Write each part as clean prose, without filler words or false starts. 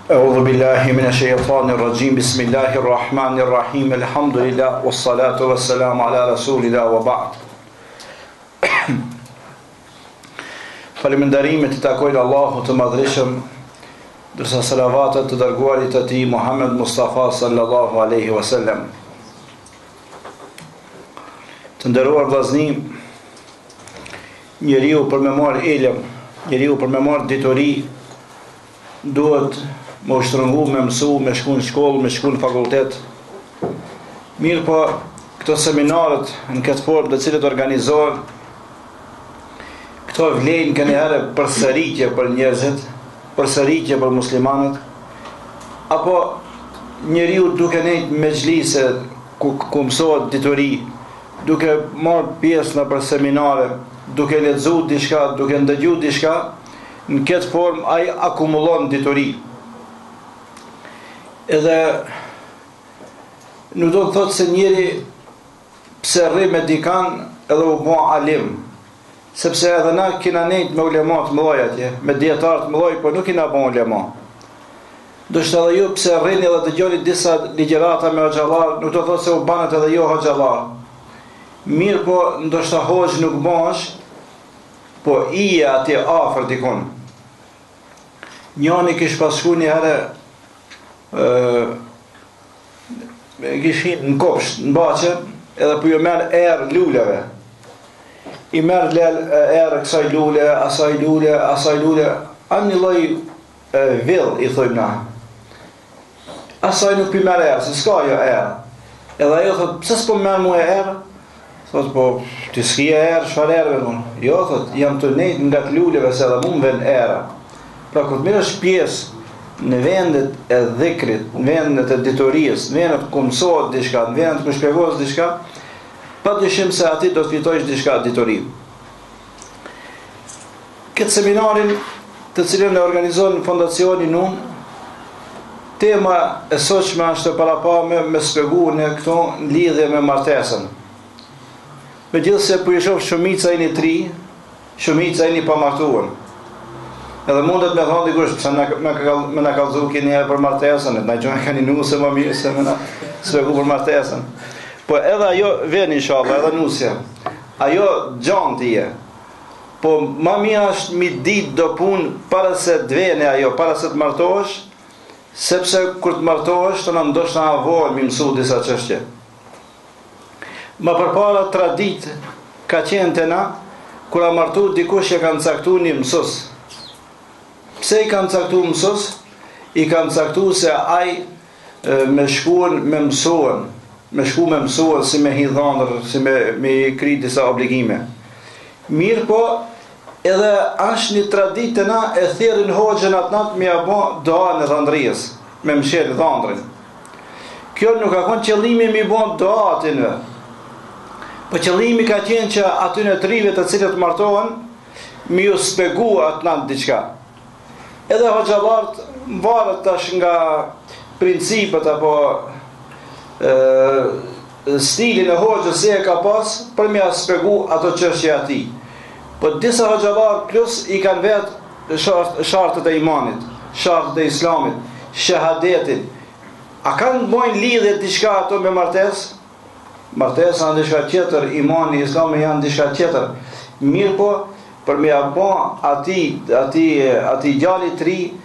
أعوذ بالله من الشيطان الرجيم بسم الله الرحمن الرحيم الحمد لله والصلاة والسلام على رسول الله وبعد. Falënderimet I takojnë Allahut të Madhërisëm, ndërsa salavatet të dërguarit të Tij Muhammed Mustafa sallallahu alaihi wasallam. Të nderuar vllazëni, njeriu për me marrë ilm, njeriu për me marrë ditori, duhet me ushtrëngu, me mësu, me shku në shkollë, me shku në fakultet. Mirë po, këto seminarët në këtë formë të cilët organizohen, këto vlejnë kënjëherë përsëritje për njerëzit, përsëritje për muslimanët, apo njeriu duke nejtë me xhlise ku mësohet ditori, duke marrë pjesë në për seminare, duke lexuar diçka, duke ndëgjuar diçka, në këtë formë ai akumulon ditori. Edhe nuk do të thotë se njeri pse rri me dikan edhe u bë alim, sepse edhe na kena nejt me ulema të mëdhej atje, me dietar të mëdhej, por nuk kena bën ulema. Do të thotë ju pse rrini edhe dëgjoni disa ligjërata me hoxhallar, nuk do të thotë se u banat edhe jo hoxhallar. Mirë po, ndoshta hoxh nuk bash, po ije atje afër dikon. Njani kish pasku një herë kishin në kopsht, në bache, edhe për ju merë erë luleve. I merë erë kësaj lule, asaj lule, anë një loj vill, I thojmë na. Asaj nuk për merë erë, se s'ka jo erë. Edhe ajo thot, pse s'po merë mu e erë? Thot, po, ti s'kije erë, shfar erëve nun? Jo, thot, jam të nejtë nga të luleve, se edhe mu më ven erë. Pra, këtë mirë është pjesë në vendet e dhikrit, në vendet e ditorisë, në vendet ku mësohet diçka, në vendet ku shpjegohet diçka, padyshim se aty do të fitojsh diçka ditori. Këtë seminarin, të cilën e organizon fondacioni nun, tema e sotshme është parapame me shpjegu në këto në lidhje me martesën. Megjithëse po I shoh shumica jeni tri, shumica jeni pa martuar. Edhe mundet me thonë dikush, pëse me na kallëzu keni herë për martesën, na gjojnë ka një nusë më mirë se me na shpjegu për martesën. Po edhe ajo vjen inshallah, edhe nusja. Ajo gjanë tije. Po ma mirë është mi ditë do punë para se të vene ajo, para se të martohesh, sepse kur të martohesh, të në ndoshtë në avojnë mi mësu disa çështje. Ma përpara tradit ka qenë të na, kur a martu dikush që kanë caktu një mësus. Pse I kanë caktu mësus? I kanë caktu se ai me shkuën me mësuën, si me hidhandër, si me kri disa obligime. Mirë po, edhe është një tradit të na e thirrin hoxhën atë natë me abo doa në dhandrijës, me mshelë dhandrin. Kjo nuk ka qenë qëllimi mi bo doa atinve. Po qëllimi ka qenë që atyne trive të cilët martohen, mi ju spegu atë natë diçka. Edhe hoxhallarët varet tash nga principet apo stilin e hoxhës se e ka pas për me shpjegu ato çështje atij. Po disa hoxhallarë plus I kanë vetë shartët e imanit, shartët e islamit, shahadetin. A kanë bojnë lidhje diçka ato me martesë? Martesa janë diçka tjetër, imani, islami janë diçka tjetër. Mirë po, për me apo ati gjalli tri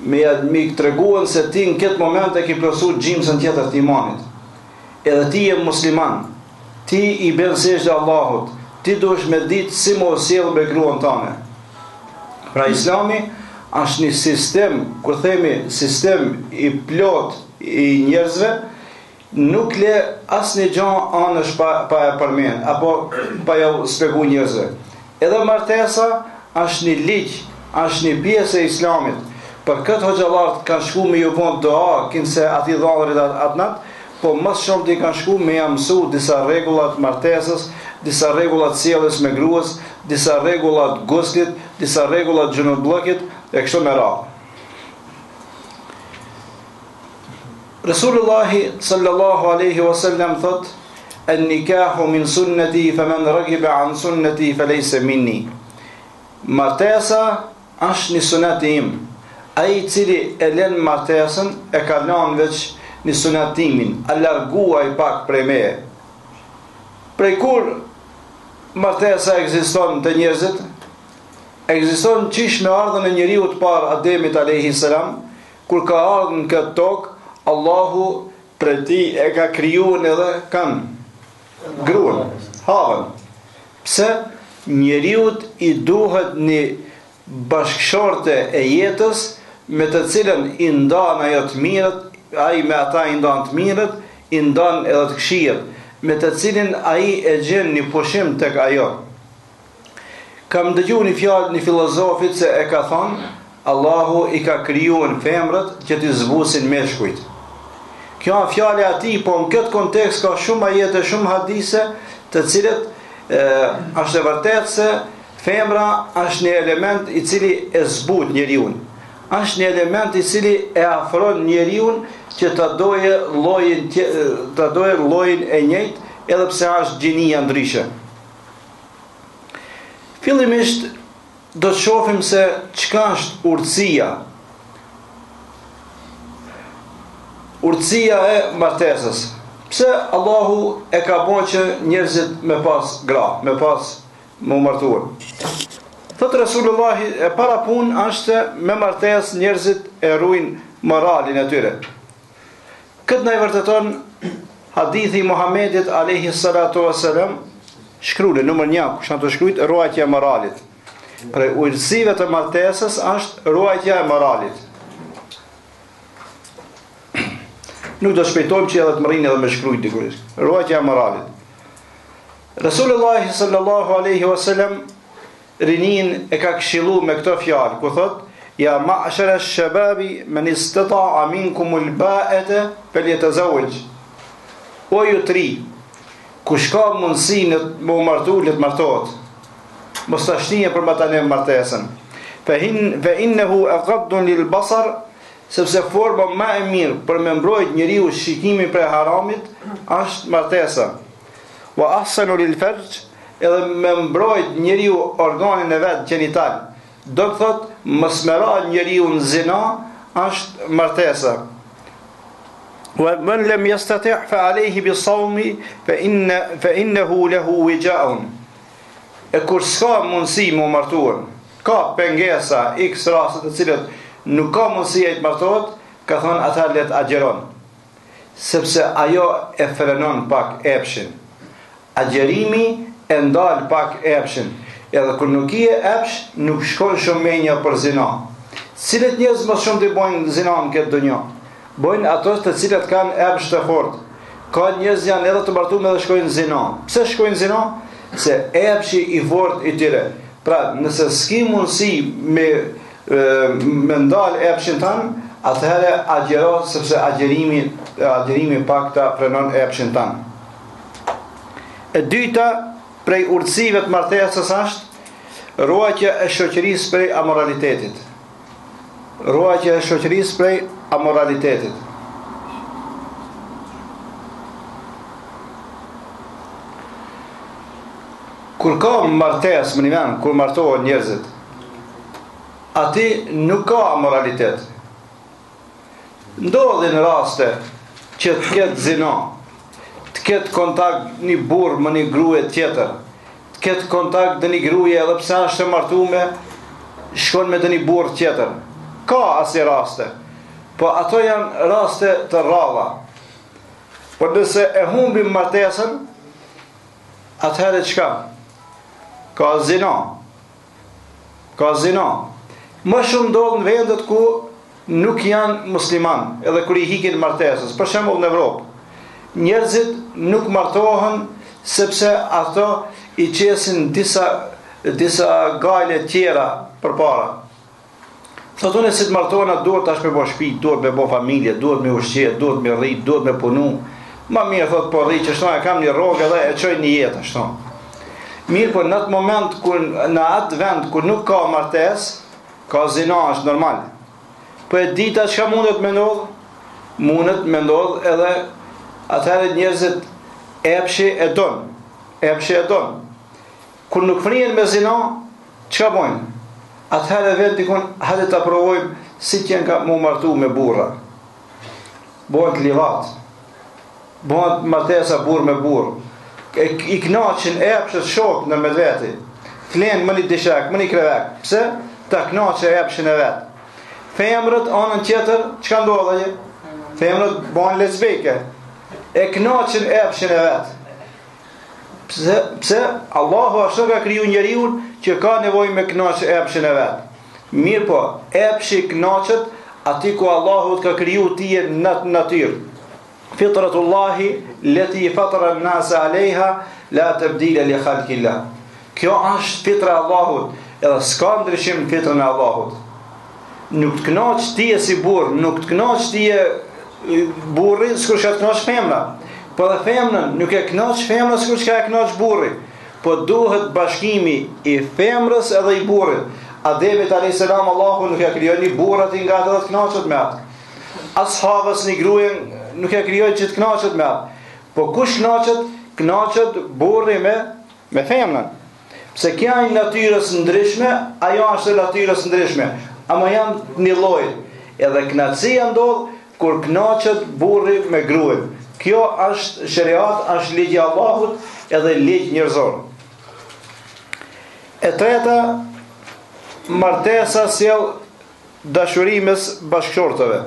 me treguan se ti në këtë moment e ki plësu gjimësën tjetër të imanit. Edhe ti je musliman, ti I bën sejdë Allahut, ti duhesh me ditë si mo sjell me gruan tane. Pra Islami është një sistem, kur themi sistem I plot I njerëzve, nuk le asnjë gjë anësh pa e përmend apo pa ja shpjegu njerëzve. Edhe martesa është një ligj, është një pjesë e islamit. Për këtë hoxhallarët kanë shku me ju bon doa, kinse ati dhandrit atë natë, po mësë shumë të I kanë shku me ja mësu disa rregullat martesës, disa rregullat sjelljes me gruas, disa rregullat guslit, disa rregullat gjunubllëkit, e kështu me radhë. Resulullahi sallallahu alaihi wasallam thot: "En-nikahu min sunnati, faman ragiba an sunnati falaysa minni." Martesa është një sunet im. ai I cili e lën martesën e ka lënë veç një sunatimin, a larguaj pak prej meje. Prej kur martesa ekziston të njerëzit, ekziston qish me ardhën e njeriu të parë Ademit alayhi salam, kur ka ardhur në këtë tokë, Allahu prej tij e ka krijuar edhe kanë gruan, Havën. Pse njeriu I duhet një bashkëshorte e jetës me të cilën I ndan ajo të mirët, ai me ata I ndan të mirët, I ndan edhe të këqijat, me të cilin ai e gjen një pushim tek ajo. Kam dëgjuar një fjalë një filozofit se e ka thënë, Allahu I ka krijuar femrat që t'i zbusin meshkujt. Kjo është fjala e atij, po në këtë kontekst ka shumë ajete, shumë hadise, të cilët është e vërtetë se femra është një element I cili e zbut njeriu. Është një element I cili e afron njeriu që ta doje llojin e njëjtë, edhe pse është gjinia ndryshe. Fillimisht do të shohim se çka është urtësia. Urtësia e martesës. Pse Allahu e ka bërë që njerëzit me pas gra, me pas më martuar. Thot Resulullahi, e para punë është me martesë njerëzit e ruajnë moralin e tyre. Këtë na I vërteton hadithi Muhamedit alayhi salatu wasalam, shkruan numër 1, kush ato shkruajt, ruajtja e moralit. Për urtësive të martesës është ruajtja e moralit. Nuk do shpejtojmë që edhe të mërinë edhe me shkrujt dikurisht. Ruajtja e moralit. Resulullahi sallallahu alaihi wasallam rinin e ka këshillu me këto fjalë, ku thot: "Ya ma'shara ash-shababi man istata'a minkum al-ba'ata falyatazawwaj." O ju tri, kush ka mundësi me u martu, le të martohet. Mos ta shnije për matanë martesën. Fa innahu aqaddun lil-basar, sepse forma më e mirë për me mbrojt njeriu shikimin prej haramit është martesa. Wa ahsanu lil-farj, edhe me mbrojt njeriu organin e vet gjenital. Do të thot mos merra njeriu në zina është martesa. Wa man lam yastati' fa alayhi bis-sawmi fa innahu lahu wija'un. E kur s'ka mundësi më martuar, ka pengesa x raste të cilët nuk ka mundësi e të martohet, ka thonë ata let agjeron. Sepse ajo e frenon pak epshin. Agjerimi e ndal pak epshin. Edhe kur nuk I e epsh, nuk shkon shumë menja për zina. Cilët njerëz më shumë të bojnë zina në këtë dunjë? Bojnë ato të cilët kanë epsh të fortë. Ka njerëz janë edhe të martuar edhe shkojnë zina. Pse shkojnë zina? Se epshi I fortë I tyre. Pra, nëse s'ki mundësi me ndal epshin tanë, atëherë agjero, sepse agjerimi pak ta frenon epshin tanë. E dyta prej urtësive të martesës është ruajtja e shoqërisë prej amoralitetit. Ruajtja e shoqërisë prej amoralitetit. Kur ka martesë, më një vend, kur martohen njerëzit, ati nuk ka amoralitet. Ndodhin raste që të ketë zina, të ketë kontakt një burr me një gruje tjetër, të ketë kontakt dhe një gruje edhe pse është e martuar, shkon me një burr tjetër. Ka asnjë raste, po ato janë raste të rralla. Por nëse e humbim martesën, atëherë çka? Ka zina. Ka zina. Më shumë ndodh në vendet ku nuk janë musliman, edhe kur I hikin martesës, për shembull në Evropë. Njerëzit nuk martohen sepse ato I qesin disa gajle tjera përpara. Thotë unë si të martohen atë duhet tash me bo shtëpi, duhet me bo familje, duhet me ushqet, duhet me rrit, duhet me punu. Ma mirë thotë po rrit që shto e kam një rrogë dhe e çoj një jetë ashtu. Mirë, po në atë moment në atë vend kur nuk ka martesë, ka zina, është normal. Po e dita çka mundet me ndodh? Mundet me ndodh edhe atëherë njerëzit epshi e don. Epshi e don. Kur nuk frien me zina, çka bojnë? Atëherë vetë dikon, hajde ta provojmë si që ka mu martu me burra. Bëhet livat. Bëhet martesa burr me burr. I knaqin epshët shok në medveti. Flenë më një dishak, më një krevek. Pse? Ta knaqe epshin e vetë. Femrët anën tjetër, çka ndodhë? Femrët bëhen lesbike. E knaqin epshin e vetë. Pse? Allahu ashtu ka kriju njeriun që ka nevojë me knaqe epshin e vetë. Mirë po, epshi knaqet ati ku Allahu ka kriju tije në natyrë. Fitratullahi leti fatara nasa alejha la tabdila li khalqillah. Kjo është fitra e Allahut, edhe s'ka ndryshim në fitrën e Allahut. Nuk të knaq tije si burr, nuk të knaq tije burri, s'kur shka të knaq femra. Po dhe femrën, nuk e knaq femrën s'kur shka e knaq burri. Po duhet bashkimi i femrës edhe i burrit. Ademit a.s. Allahu nuk e krijoi burrat nga ato të knaqet me atë. As Havës një gruën nuk e krijoi që të knaqet me atë. Po kush knaqet? Knaqet burri me femrën. Pse kja janë natyrës ndryshme, ajo është natyrës ndryshme. Ama janë një lloj. Edhe knaqësia ndodh kur knaqet burri me gruën. Kjo është shariat, është ligji i Allahut edhe ligj njerëzor. E treta, martesa sjell dashuri mes bashkëshortëve.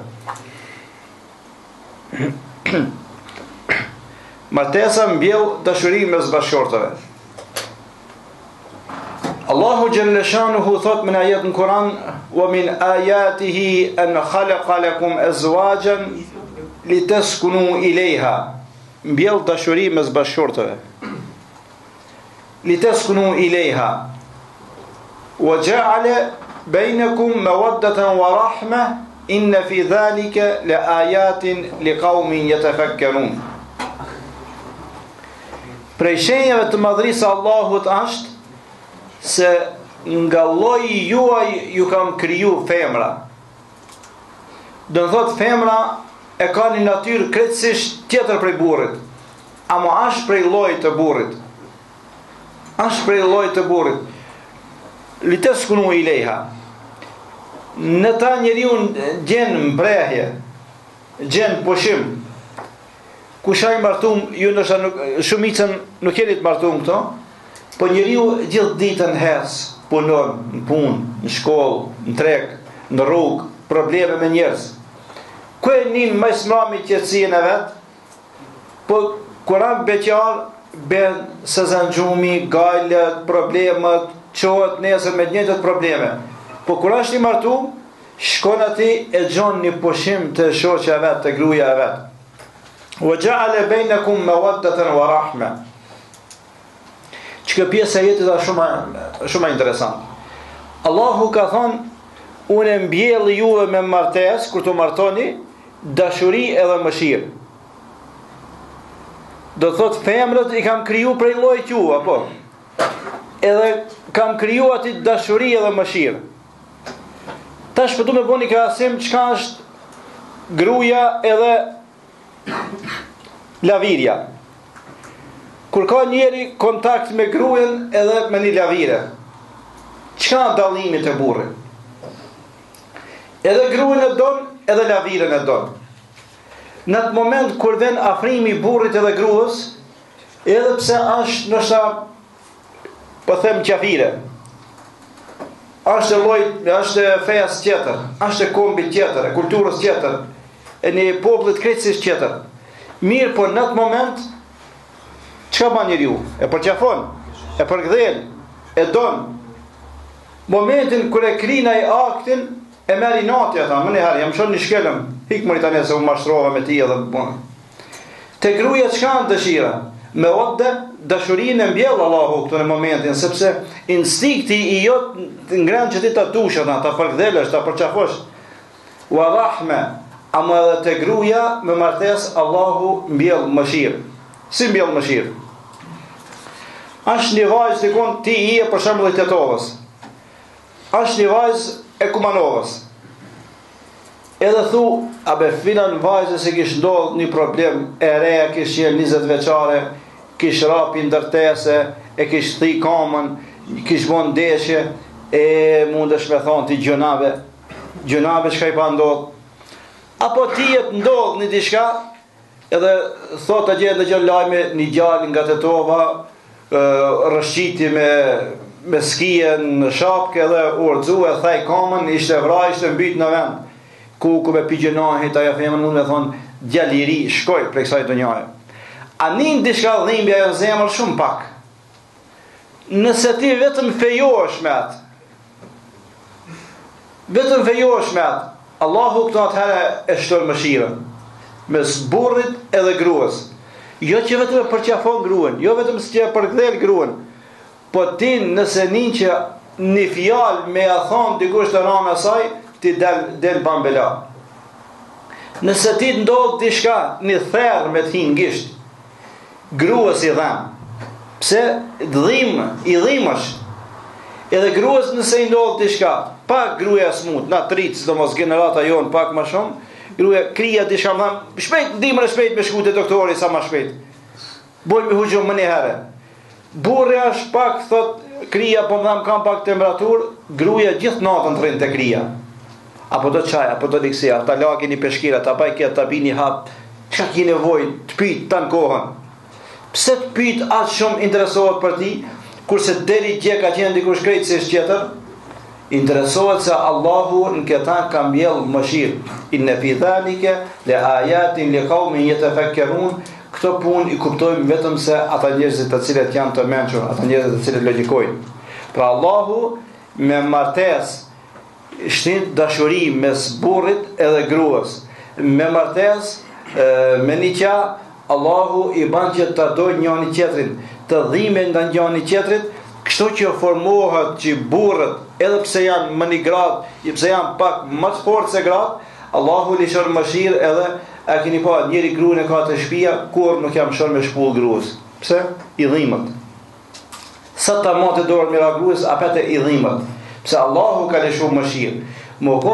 Martesa mbjell dashuri mes bashkëshortëve. Allahu Jalla Shanuhu thot në ajet në Kur'an: "Wa min ayatihi an khalaqa lakum azwajan litaskunu ilayha." Mbjell dashuri mes bashkëshortëve. Litaskunu ilayha. Wa ja'ala bainakum mawaddatan wa rahma inna fi dhalika la ayatin liqaumin yatafakkarun. Prej shenjave të madhrisë Allahut është se nga lloji juaj ju kam kriju femra. Do të thot femra e ka një natyrë krejtësisht tjetër prej burrit. Ama është prej llojit të burrit. Është prej llojit të burrit. Litaskunu ilayha. Në ta njeriu gjen mbrehje, gjen pushim. Kush ai martum, ju ndoshta nuk shumicën nuk jeni të martum këto, po njeriu gjithë ditën hes, punon, në punë, në shkollë, në treg, në rrugë, probleme me njerëz. Ku e nin më smrami qetësinë e vet? Po kur an beqar ben sezanxhumi, gale, problemet, çohet nesër me njëjtat probleme. Po kur është i martuar, shkon aty e gjon një pushim të shoqja e vet, të gruaja e vet. Wa ja'ala bainakum mawaddatan wa rahma. Çka pjesa e jetës është shumë interesante. Allahu ka thonë: "Unë mbjell juve me martesë kur të martoni, dashuri edhe mëshirë." Do thot femrët i kam kriju prej llojit ju, apo? Edhe kam kriju aty dashuri edhe mëshirë. Tash po du me bëni krahasim çka është gruaja edhe lavirja. Kur ka njeri kontakt me gruën edhe me një lavire, çka dallimi te burri? Edhe gruën e don, edhe laviren e don. Në atë moment kur vjen afrimi i burrit edhe gruas, edhe pse është ndoshta po them qafire, është lloj, është fejas tjetër, është kombi tjetër, e kulturës tjetër, e një popullit krejtësisht tjetër. Mirë, po në atë moment çka bën njeriu? E përqafon, e përkthel, e don. Momentin kur e krin ai aktin, e merr inati ata, më herë jam shon një shkelëm, hik mori tani se u mashtrova me ti edhe bon. Te gruaja çka në dëshira? Me odë dashurinë e mbjell Allahu këtu në momentin, sepse instinkti i jot ngran që ti ta dush ata, ta përkthelesh, ta përqafosh. Wa rahma, ama edhe te gruaja me martesë Allahu mbjell mëshirë. Si mbjell mëshirë? Është një vajzë dikon ti i e për shembull i tetovës. Është një vajzë e Kumanovës. Edhe thu, a be filan vajzë se kish ndodh një problem e reja, kish qenë 20 veçare, kish rapi ndërtese, e kish thi kamën, kish bon ndeshje, e mundesh me thonë ti gjunave. gjunabe çka i pa ndodh. Apo ti jet ndodh në diçka, edhe thot atje në gjë lajme një gjallë nga Tetova, rrëshqiti me skije në shapkë edhe urxu e thaj kamën, ishte vraj, ishte mbyt në vend. Ku me pigjënohit, ajo femën mund me thonë, djalë i ri, shkoj prej kësaj donjaje. A nin diçka dhimbja në zemër shumë pak. Nëse ti vetëm fejohesh me atë, Allahu këto atëherë e shton mëshirën mes burrit edhe gruas. Jo që vetëm për qafon gruan, jo vetëm që për gdhel gruan, po ti nëse nin që një fjalë me a thonë dikush të ranë asaj, ti del bambela. Nëse ti të ndodh diçka, një therr me të hinë gisht, gruas i dhem. Pse? I dhimash. Edhe gruas nëse i ndodh diçka, pak gruaja smut, na trit, sidomos generata jon pak më shumë, gruaja krija diçka më shpejt, ndihmën shpejt me shku te doktori sa më shpejt. Bojmë hujum më një herë. Burri është pak thot krija po më kam pak temperaturë, gruaja gjithë natën rrin te krija. Apo do çaj, apo do liksia, ta lagini peshkira, ta baj këtë, ta bini hap, çka ke nevojë të pyet tan kohën. Pse të pyet aq shumë interesohet për ti, kurse deri gjë ka qenë dikush krejt se tjetër, interesohet se Allahu në këta ka mbjell mëshirë. Inna fi dhalike le ayatin li qaumin yatafakkarun. Këto punë i kuptojmë vetëm se ata njerëzit të cilët janë të mençur, ata njerëzit të cilët logjikojnë. Pra Allahu me martesë shtin dashuri mes burrit edhe gruas. Me martesë me nikah Allahu i ban që të dojnë njëri tjetrin, të dhimbën nga njëri tjetrit, kështu që formohet që burrët, edhe pse janë më një grad, pse janë pak më të fortë se grad, Allahu lishon mëshirë edhe a keni pa njëri gruan e ka të shtëpia, kur nuk jam shon me shpull gruas. Pse? I dhimbët. Sa ta motë dorë me gruas, apo i dhimbët. Pse Allahu ka lëshuar mëshirë. Mos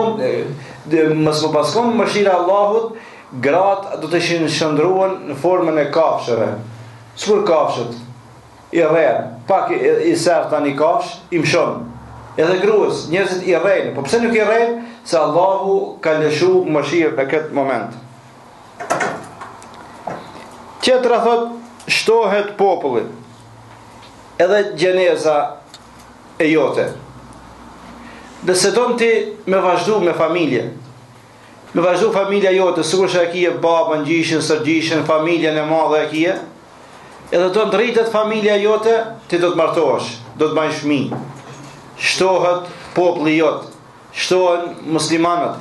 më paskon mëshira e Allahut, gratë do të ishin shndruan në formën e kafshëve. Sikur kafshët i rren, pak i sert tani kafsh, i mshon. Edhe gruas, njerëzit i rren, po pse nuk i rren? Se Allahu ka lëshuar mëshirë në këtë moment. Tjetra thot, shtohet populli, edhe gjeneza e jote. Nëse do ti me vazhdu me familje, me vazhdu familja jote, sikur që e kije babën, gjishin, sërgjishin, familjen e madhe e kije, edhe do të rritet familja jote, ti do të martohesh, do të bëjnë fëmijë. Shtohet populli jot, shtohen muslimanët,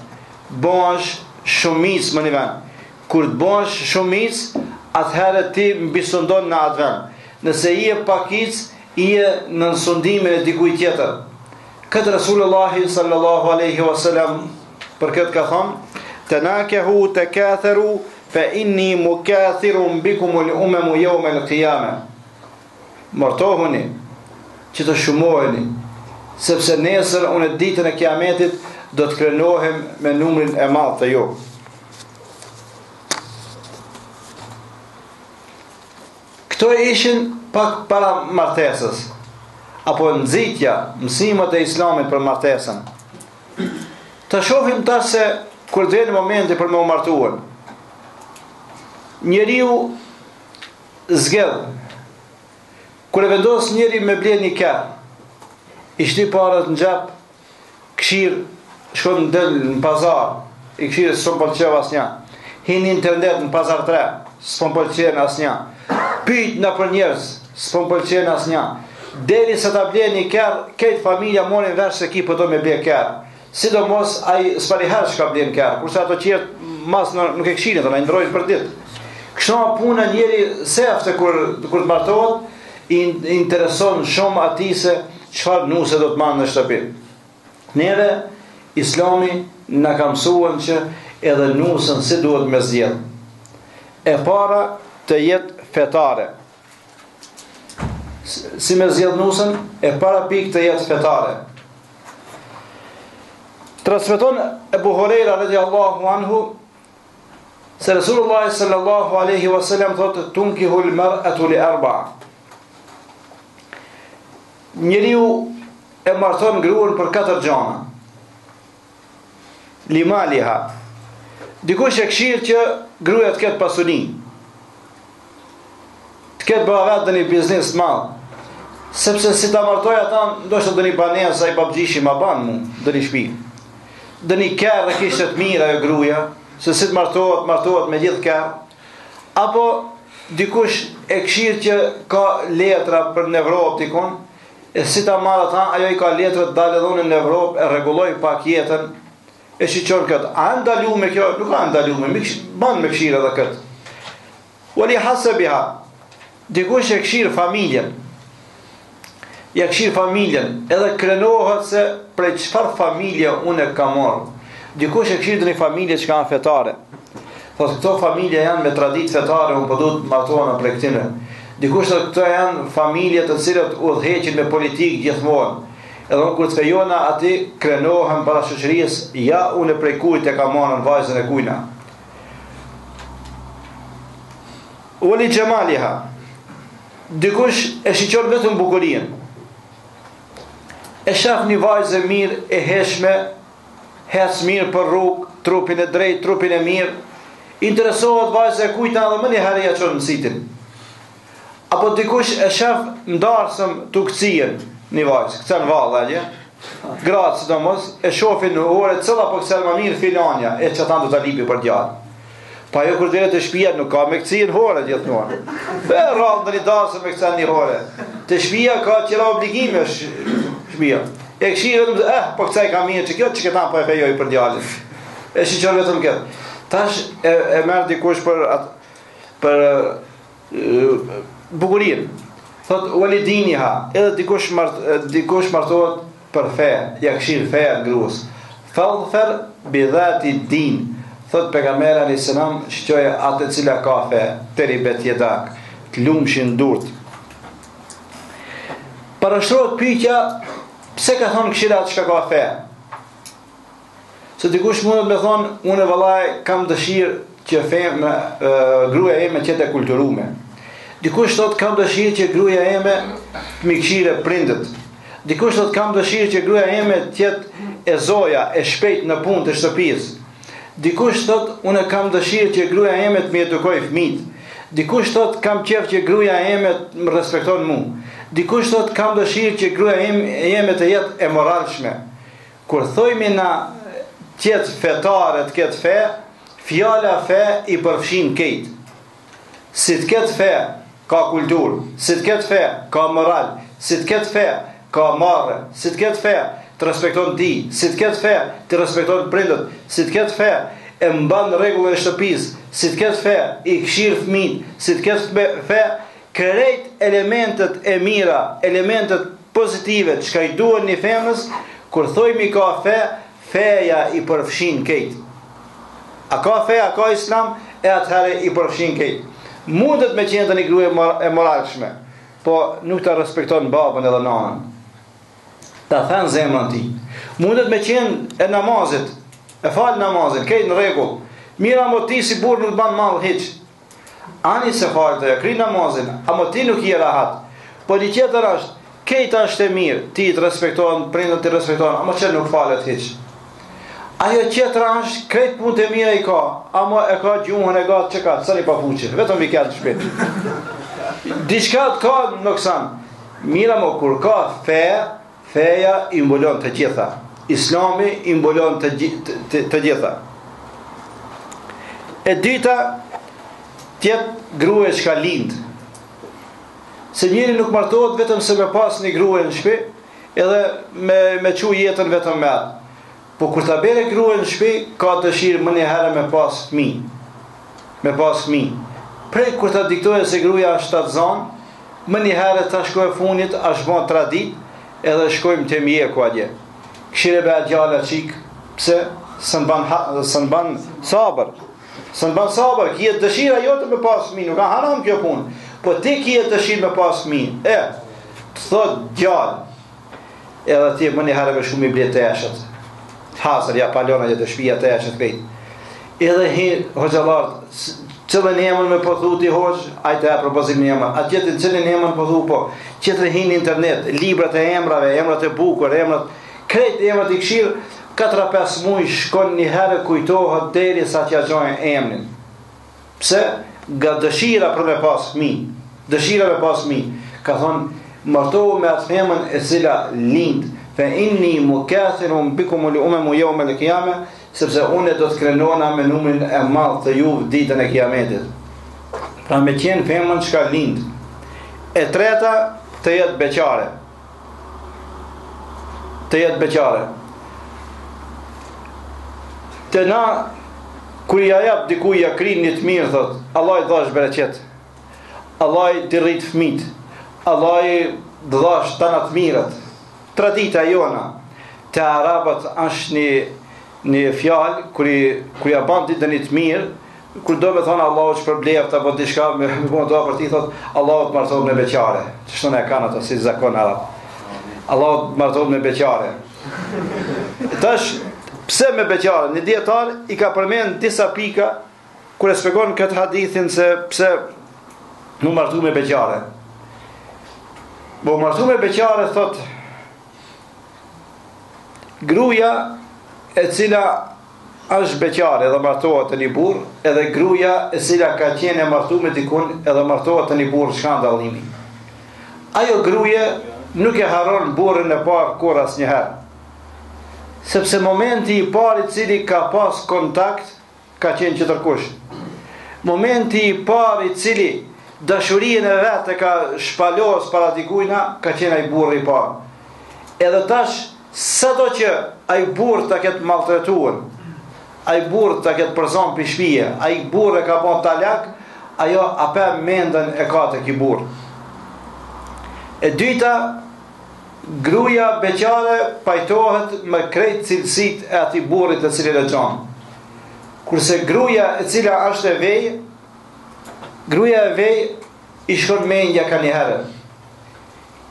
bëhesh shumicë më një vend. Kur të bëhesh shumicë, atëherë ti mbisundon në atë vend. Nëse i e pakic, i e në nësundimin e dikuj tjetër. Këtë Rasulullahi sallallahu aleyhi wasallam për këtë ka thonë, të nakehu të katheru, fe inni mu kathirun bikumul umemu jomel qiyame. Martohuni, që të shumoheni, sepse nesër unë ditën e kiametit do të krenohem me numrin e madh të ju. Këto ishin pak para martesës, apo nxitja, mësimet e Islamit për martesën. Të shohim tash se kur vjen momenti për me u martuar, njeriu zgjedh. Kur e vendos njeri me bler një kerr, i shty parat në xhep, këshir, shkon del në pazar, i këshirë s'po pëlqeu asnjë. Hin internet në pazar 3, s'po pëlqen asnjë. Pyet na për njerëz, s'po pëlqen asnjë. Deri sa ta blen një kerr, këtë familja morin vesh se ki po do me ble kerr. Sidomos ai s'pari herë shka blen kerr, kurse ato qertë mas nuk e këshirin, ai ndrojnë për ditë. Kështu puna njeri sefte kur të martohet, i intereson shumë atij se çfarë nuse do të marrë në shtëpi. Neve Islami na ka mësuar që edhe nusën si duhet me zgjedh. E para të jetë fetare. Si me zgjedh nusën, e para pikë të jetë fetare. Transmeton Ebu Hurajra radhiyallahu anhu se Resulullah sallallahu alaihi wasallam thotë tunkihul mar'atu li arba'a. Njeriu e marton gruan për 4 gjëra. limaliha. Dikush e këshirë që gruaja të ketë pasuni, të ketë bëra vetë dhe një biznes të madh. Sepse si ta martoj ata, ndoshta do një banesa i babgjishi ma banë mu, dhe një shpi. Dhe një kërë dhe kishtë të mira ajo gruaja, se si të martohet me gjithë kërë. Apo dikush e këshirë që ka letra për në Evropë tikon, e si ta marrë ata, ajo i ka letra të dalë edhe në Evropë, e rregulloj pak jetën, e shiqon këtë. A ndalu me kjo? Nuk a ndalu me, banë me këshirë edhe këtë. Wali hasabiha, dikush e këshirë familjen, ja këshirë familjen, edhe krenohet se prej çfarë familje unë e kam marrë. Dikush e këshirë dhe një familje që ka në fetare. Thotë, këto familje janë me traditë fetare, unë përdu të martohen prej këtine. Dikush thotë, këto janë familje të cilët udhëheqin me politikë gjithmonë. Edhe unë kur të fejona ati krenohen para shoqërisë, ja unë prej kujt e kam marrë në vajzën e kujna. Uli gjemaliha, dikush e shiqon vetëm bukurien. E shaf një vajzë e mirë, e heshme, hec mirë për rrugë, trupin e drejt, trupin e mirë, interesohet vajzë e kujta dhe më një herë ja qonë mësitin. Apo dikush e shaf ndarësëm të këcien një vajzë, këcen valë, gratë së të mos, e shofin në ore, cëlla po këcen më mirë filanja, e që tanë të lipi për djarë. Pa jo kur dhe të shpia nuk ka me këcien hore gjithë nërë. E rrallë në një darësëm me këcen një hore. Të shpia ka qëra obligime shpia. E këshirë vetëm, po këcaj ka mirë që kjo, që këtan po e fejoj për djallit. E shiqon vetëm këtë. Tash e merë dikush për bukurin. Thot, walidiniha, edhe dikush martohet për fe, ja këshirë fe në grus. Fadhfer bidhati din. Thot pejgamberi alayhis salam, shqoje atë cila ka fe, teri bet jedak, të lumshin durt. Parashtrohet pyetja, pse ka thonë këshirat çka ka fe? Se dikush mundet me thonë, unë vallaj kam dëshirë që feme gruaja ime të jetë e kulturume. Dikush thot kam dëshirë që gruaja ime të më këshire prindët. Dikush thot kam dëshirë që gruaja ime të jetë e zoja, e shpejt në punë të shtëpisë. Dikush thot, unë kam dëshirë që gruaja ime të më edukoj fëmijët. Dikush thot, kam qejf që gruaja ime të më respekton mua. Dikush thot, kam dëshirë që gruaja ime të jetë e moralshme. Kur thojmë na të jetë fetare, të ketë fe, fjala fe i përfshin këtë. Si të ketë fe, ka kulturë. Si të ketë fe, ka moral. Si të ketë fe, ka marrë. Si të ketë fe, të respekton ti, si të ketë fe, të respekton prindët, si të ketë fe, e mban rregullën e shtëpisë, si të ketë fe, i këshir fëmijët, si të ketë fe, krejt elementet e mira, elementet pozitive, çka i duhen një femës, kur thojmë ka fe, feja i përfshin këtë. A ka fe, a ka islam, e atëherë i përfshin këtë. Mundet me qenë të një grua e moralshme, po nuk ta respekton babën edhe nanën. Ta thënë zemrën ti. Mundet me qenë e namazit, e falë namazin, kejtë në regull. Mira mo ti si burë nuk banë malë hiq. Ani se falë të kri namazin, amo ti nuk i rahat. Po një tjetër është, kejtë është e mirë, ti të respektohen, prindët të respektohen, amo që nuk falet hiq. Ajo tjetër është, krejtë punë të mira i ka, amo e ka gjuhën e gatë që ka, sëni pa fuqin, vetëm i kjallë shpit. Diçka të ka në kësan. Mira mo kur ka feja i mbulon të gjitha. Islami i mbulon të gjitha. E dyta, tjetë grua që ka lindë. Se njëri nuk martohet vetëm se me pas një grua në shpi, edhe me qu jetën vetëm me atë. Po kur ta bere grua në shpi, ka dëshirë më një herë me pas fëmijë. Me pas fëmijë. Prej kur ta diktoje se gruaja është shtatzanë, më një herë ta shkojë funit, është bën tradit, edhe shkojmë të mjeku atje. Këshire be djala qik, pse? Së në ban sabër. Së në ban sabër, kjetë dëshira jote me pas fëmijë, nuk ka haram kjo punë. Po ti kjetë dëshirë me pas fëmijë. Të thot djallë. Edhe ti më një herë me shumë i ble të eshet. Hasër, ja palona që të shpia të eshet krejt. Edhe hi, hoxalartë, cëllën emën me pëthu ti hoq, ajte e propozim një emën. A tjetën cëllën emën pëthu po. Qëtër hi në internet, librat e emrave, emrat e bukur, emrat, krejt emrat i këshirë, 4-5 muaj shkon një herë kujtohet deri sa t'ja gjojnë emrin. Pse? Nga dëshira për me pas fëmijë. Dëshira me pas fëmijë. Ka thonë martohu me atë femën e cila lind. Fe inni mukathirun bikum al-umam yawm al-qiyamah, sepse unë do të krenona me numrin e madh të juve ditën e Kiametit. Pra me qenë femën çka lind. E treta të jetë beqare. Të jetë beqare. Të na kur ja jap dikuj ja krin një të mirë, thot, Allah i dhash bereqet. Allah i të rrit fëmit. Allah i dhash tanat mirat. Tradita jona të arabat është një fjalë kur ja ban ditën një të mirë, kur do me thonë Allahu që përbleft apo diçka me bënë doa për ti, thot Allahu të martohet me beqare. Ç'është ne kanë ato si zakon arab. Allahu të martohet me beqare. Tash pse me beqare? Një dietar i ka përmend disa pika kur e shpjegon këtë hadithin se pse mu martu me beqare. Bo martu me beqare thot gruaja e cila është beqare edhe martohet të një burr, edhe gruaja e cila ka qenë e martuar me dikun edhe martohet të një burr, çka dallimi? Ajo gruaja nuk e harron burrin e parë kur asnjëherë. Sepse momenti i parë i cili ka pas kontakt ka qenë çetërkush. Momenti i parë i cili dashurinë e vet e ka shpalos para dikujna ka qenë ai burri i parë. Edhe tash sado që ai burr ta ketë maltretuar, ai burr ta ketë përzon për shtëpia, ai burr e ka bën talak, ajo apo mendën e ka tek i burr. E dyta, gruaja beqare pajtohet me krejt cilësitë e atij burrit të cilin e gjon. Kurse gruaja e cila është e vej, gruaja e vej i shkon mendja ka një herë.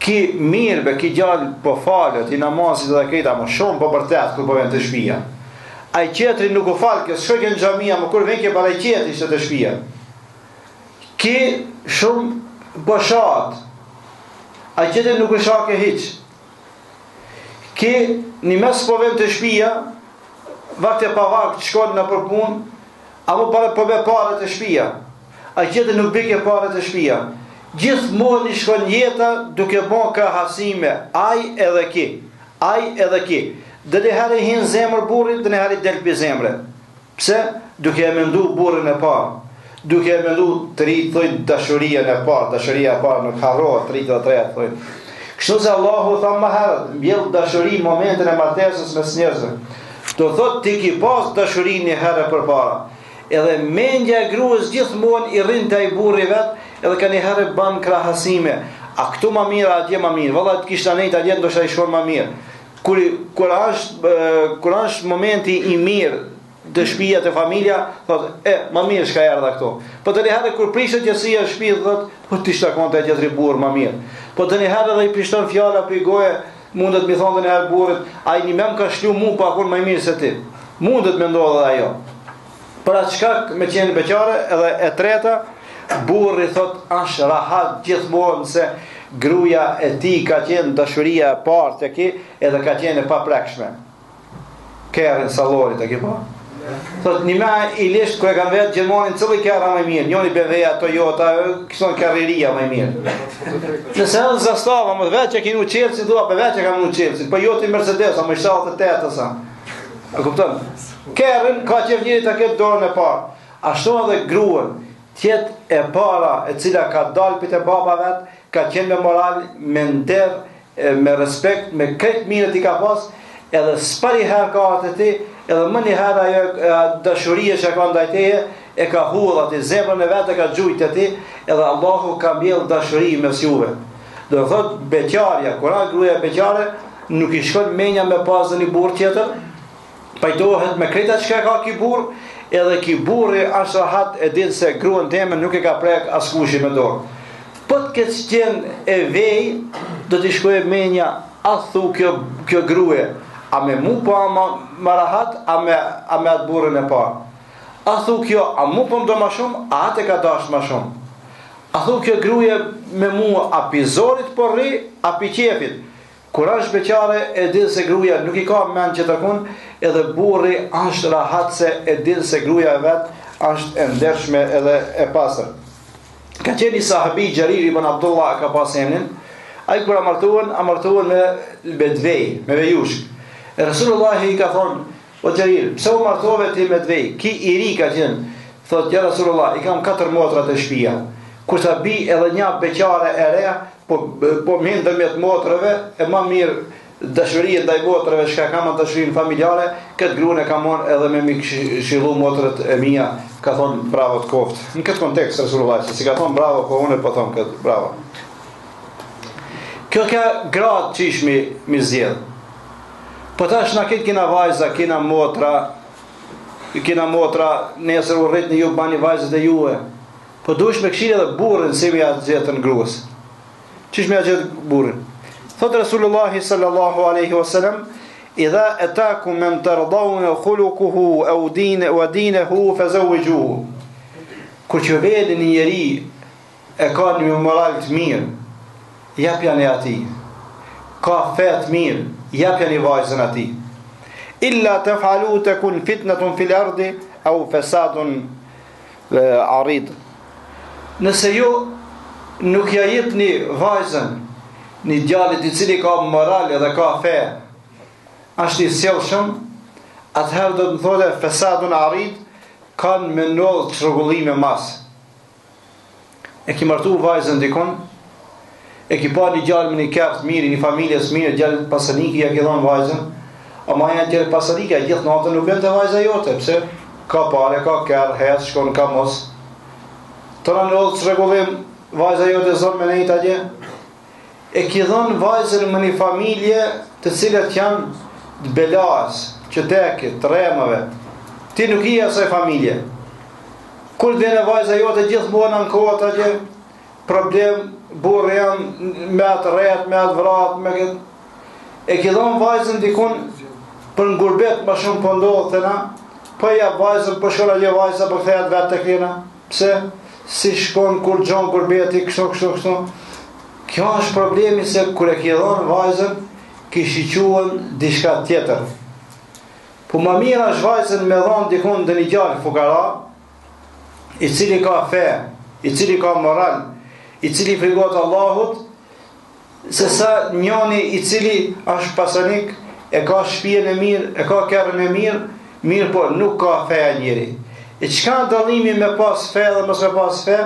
Ki mirë ki gjallë po falet, i namazit dhe krejta më shumë po bërtet kur po vjen të shtëpia. Ai qetri nuk u fal, që shkojnë në xhamia, më kur vjen ke para qetri ishte të shtëpia. Ki shumë boshat. Ai qetri nuk u shake hiç. Ki një mes po vjen të shtëpia, vakte pa vakt shkon në për punë, apo para po me parë të shtëpia. Ai qetri nuk bike parë të shtëpia. Gjithmonë i shkon jeta duke bën krahasime, ai edhe ki. Ai edhe ki. Dhe një herë i hin zemër burrit, dhe një herë i del pi zemre. Pse? Duke e mendu burrin e parë. Duke e mendu të rritë, thojnë, dashuria e parë. Dashuria e parë nuk harrohet, të rritë dhe tretë, thojnë. Kështu se Allahu tha më herët, mbjell dashuri momentin e martesës mes njerëzve. Do thot ti ki pas dashurinë një herë përpara. Edhe mendja e gruas gjithmonë i rrin te ai burri vet, edhe ka një herë ban krahasime. A këtu më mirë, a atje më mirë. Valla të kishte nejt atje ndoshta i shkon më mirë. Kur është momenti i mirë të shtëpia të familja, thot, më mirë shka erdha këto. Po të një herë kur prishet gjësia shtëpi, thot, po ti shta konta e tjetëri burë më mirë. Po të një herë dhe i prishton fjala për i goje, mundet mi thonë të një herë burët, a i një mem ka shlu mu pa kur më mirë se ti. Mundet me ndodhe dhe ajo. Për atë shkak me qenë beqare, edhe e treta, burri thot është rahat gjithmonë se gruaja e tij ka qenë dashuria e parë te ki, edhe ka qenë e paprekshme. Kerën sallorit e ki pa. Thot një me i lisht kër e kanë vetë gjermonin cëllë i kera më mirë, njoni beveja Toyota, këson karriria më mirë. Nëse edhe zastava, më vetë që kinu Chelsea, thua për vetë që kam nu Chelsea, për joti Mercedes, më 78 sa. A kupton? Kerën ka qef njëri të ketë dorën e parë. Ashtu edhe gruën, tjetë e para e cila ka dalë për të baba vetë, ka qenë me moral, me nder, me respekt, me këtë mirët i ka pas, edhe s'pari herë ka atë ti, edhe më një herë ajo dashuria që ka ndaj teje, e ka hull atë zemrën e vetë, e ka gjujtë ti, edhe Allahu ka mbjell dashuri mes juve. Do thot beqarja, kur a gruaja beqare, nuk i shkon menja me pasën i burr tjetër, pajtohet me kreta që ka ki burr, edhe ki burri është rahat e ditë se gruan teme nuk e ka prek askushi me dorë. Po të këtë qenë e vej, do t'i shkoj menja, a thu kjo gruje, a me mu po a ma rahat, a me atë burën e parë. A thu kjo, a mu po mdo ma shumë, a atë e ka dash ma shumë. A thu kjo gruje me mu, a pi zorit po rri, a pi qefit. Kur është beqare, e din se gruaja nuk i ka mend që tërkon, edhe burri është rahat se e din se gruaja e vet është e ndershme edhe e pastër. Ka qenë sahabi Xharir ibn Abdullah ka pas emrin, ai kur amartuan me bedvej, me vejushk. E Resulullah i ka thonë: "O Xharir, pse u martove ti me dvej? Ki i ri ka qenë." Thotë: "Ja Resulullah, i kam 4 motra të shtëpia. Kur ta bi edhe një beqare e re, po më ndërmjet motrave, e më mirë dashuria ndaj motrave që kam dashurinë familjare, këtë gruan e kam marrë edhe me mi këshillu motrat e mia." Ka thonë: "Bravo të koft." Në këtë kontekst Resulullah, si ka thonë bravo, po unë po them këtë bravo. Kjo ka grad qish mi zjedh. Po tash na këtë kina vajza, kina motra, nesër u rrit në ju bani vajzët e juve. Po duhesh me këshillë edhe burrin si me atë gjetën gruas. Qish me atë gjetë burrin? Thotë Resulullah sallallahu alaihi wasallam: "Idha atakum man tardawna khuluquhu aw dinahu fazawwijuhu." Kur që vjen një njeri e ka një moral të mirë, japjani atij. Ka fe të mirë, japjani vajzën atij. Illa taf'alu takun fitnatun fil ardi aw fasadun arid. Nëse ju nuk ja jepni vajzën një djalit I cili ka moral dhe ka fe, është I sjellshëm, atëherë do të thotë fasadun arid, kanë me ndodh çrregullime mas. E ki martu vajzën dikon, e ki pa një gjallë me një keft mirë, një familjes mirë, gjallë pasaniki ja ki dhënë vajzën, ama janë gjallë pasaniki, gjithë natën nuk bën të vajza jote, pse? Ka pare, ka kërë, hes, shkon, ka mos. Të në ndodhë çrregullim, vajza jote zonë me nejtë atje, e ki dhënë vajzën me një familje të cilët janë të belas, qytetit, të remave. Ti nuk I asaj familje. Kur vjen vajza jote gjithmonë ankohet atje, problem, burri janë me atë rret, me atë vrat, me këtë. E ki dhënë vajzën dikun për në gurbet më shumë po ndodhë të na, po ja vajzën, po shkona një vajza, po kthehet vetë të kena. Pse? Si shkon kur gjon gurbeti, kështu. Kjo është problemi se kur e ki dhënë vajzën, ki shiquen diçka tjetër. Po më mirë është vajzën me dhënë dikun dhe një gjallë fukara, I cili ka fe, I cili ka moral, I cili frigot Allahut, se sa njoni I cili është pasanik, e ka shtëpinë e mirë, e ka kerrën e mirë, po nuk ka fe a njeri. E çka dallimi me pas fe dhe mos me pas fe?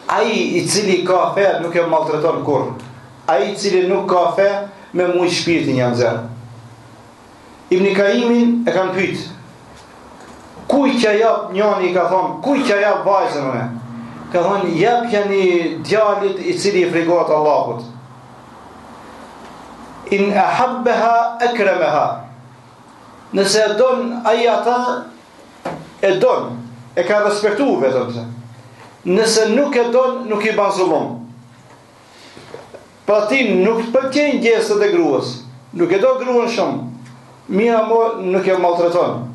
Ai I cili ka fe nuk e maltreton kurrë. Ai I cili nuk ka fe me mujt shpirtin janë zërë. Ibn Kaimin e kanë pyet. Kuj që jap njoni I ka thonë, kuj që jap vajzën une? Ka thonë, japja një djalit I cili I frigot Allahut. In ahabbaha akramaha. Nëse e don ai ata, e don, e ka respektu vetëm se. Nëse nuk e don, nuk I ban zullum. Pra ti nuk pëlqejnë gjestet e gruas, nuk e do gruan shumë, mira mo nuk e maltreton.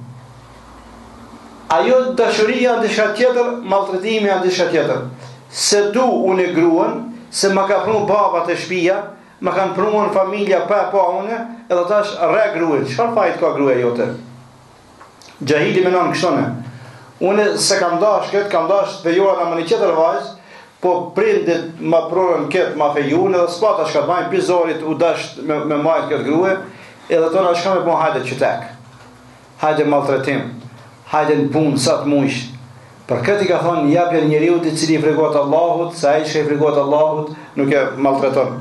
Ajo dashuria ndeshka tjetër, maltretimi ndeshka tjetër. Se du unë gruan, se ma ka prunu babat e shtëpia, ma kanë prunuar familja pa une, edhe tash re gruan. Çfarë fajt ka gruaja jote? Gjahili menon kështone. Unë se kam dash këtë, kam dash të vejora në një qetër vajzë, po prindit ma prurën këtë ma fejun, edhe s'pata shka të majnë pizorit u dash me majtë këtë grue, edhe tona shka me bon hajde qytek. Hajde maltretim, hajde në punë, sa të mujsh. Për këtë I ka thonë, japja njeriut I cili I frigot Allahut, se ai që I frigot Allahut, nuk e maltreton.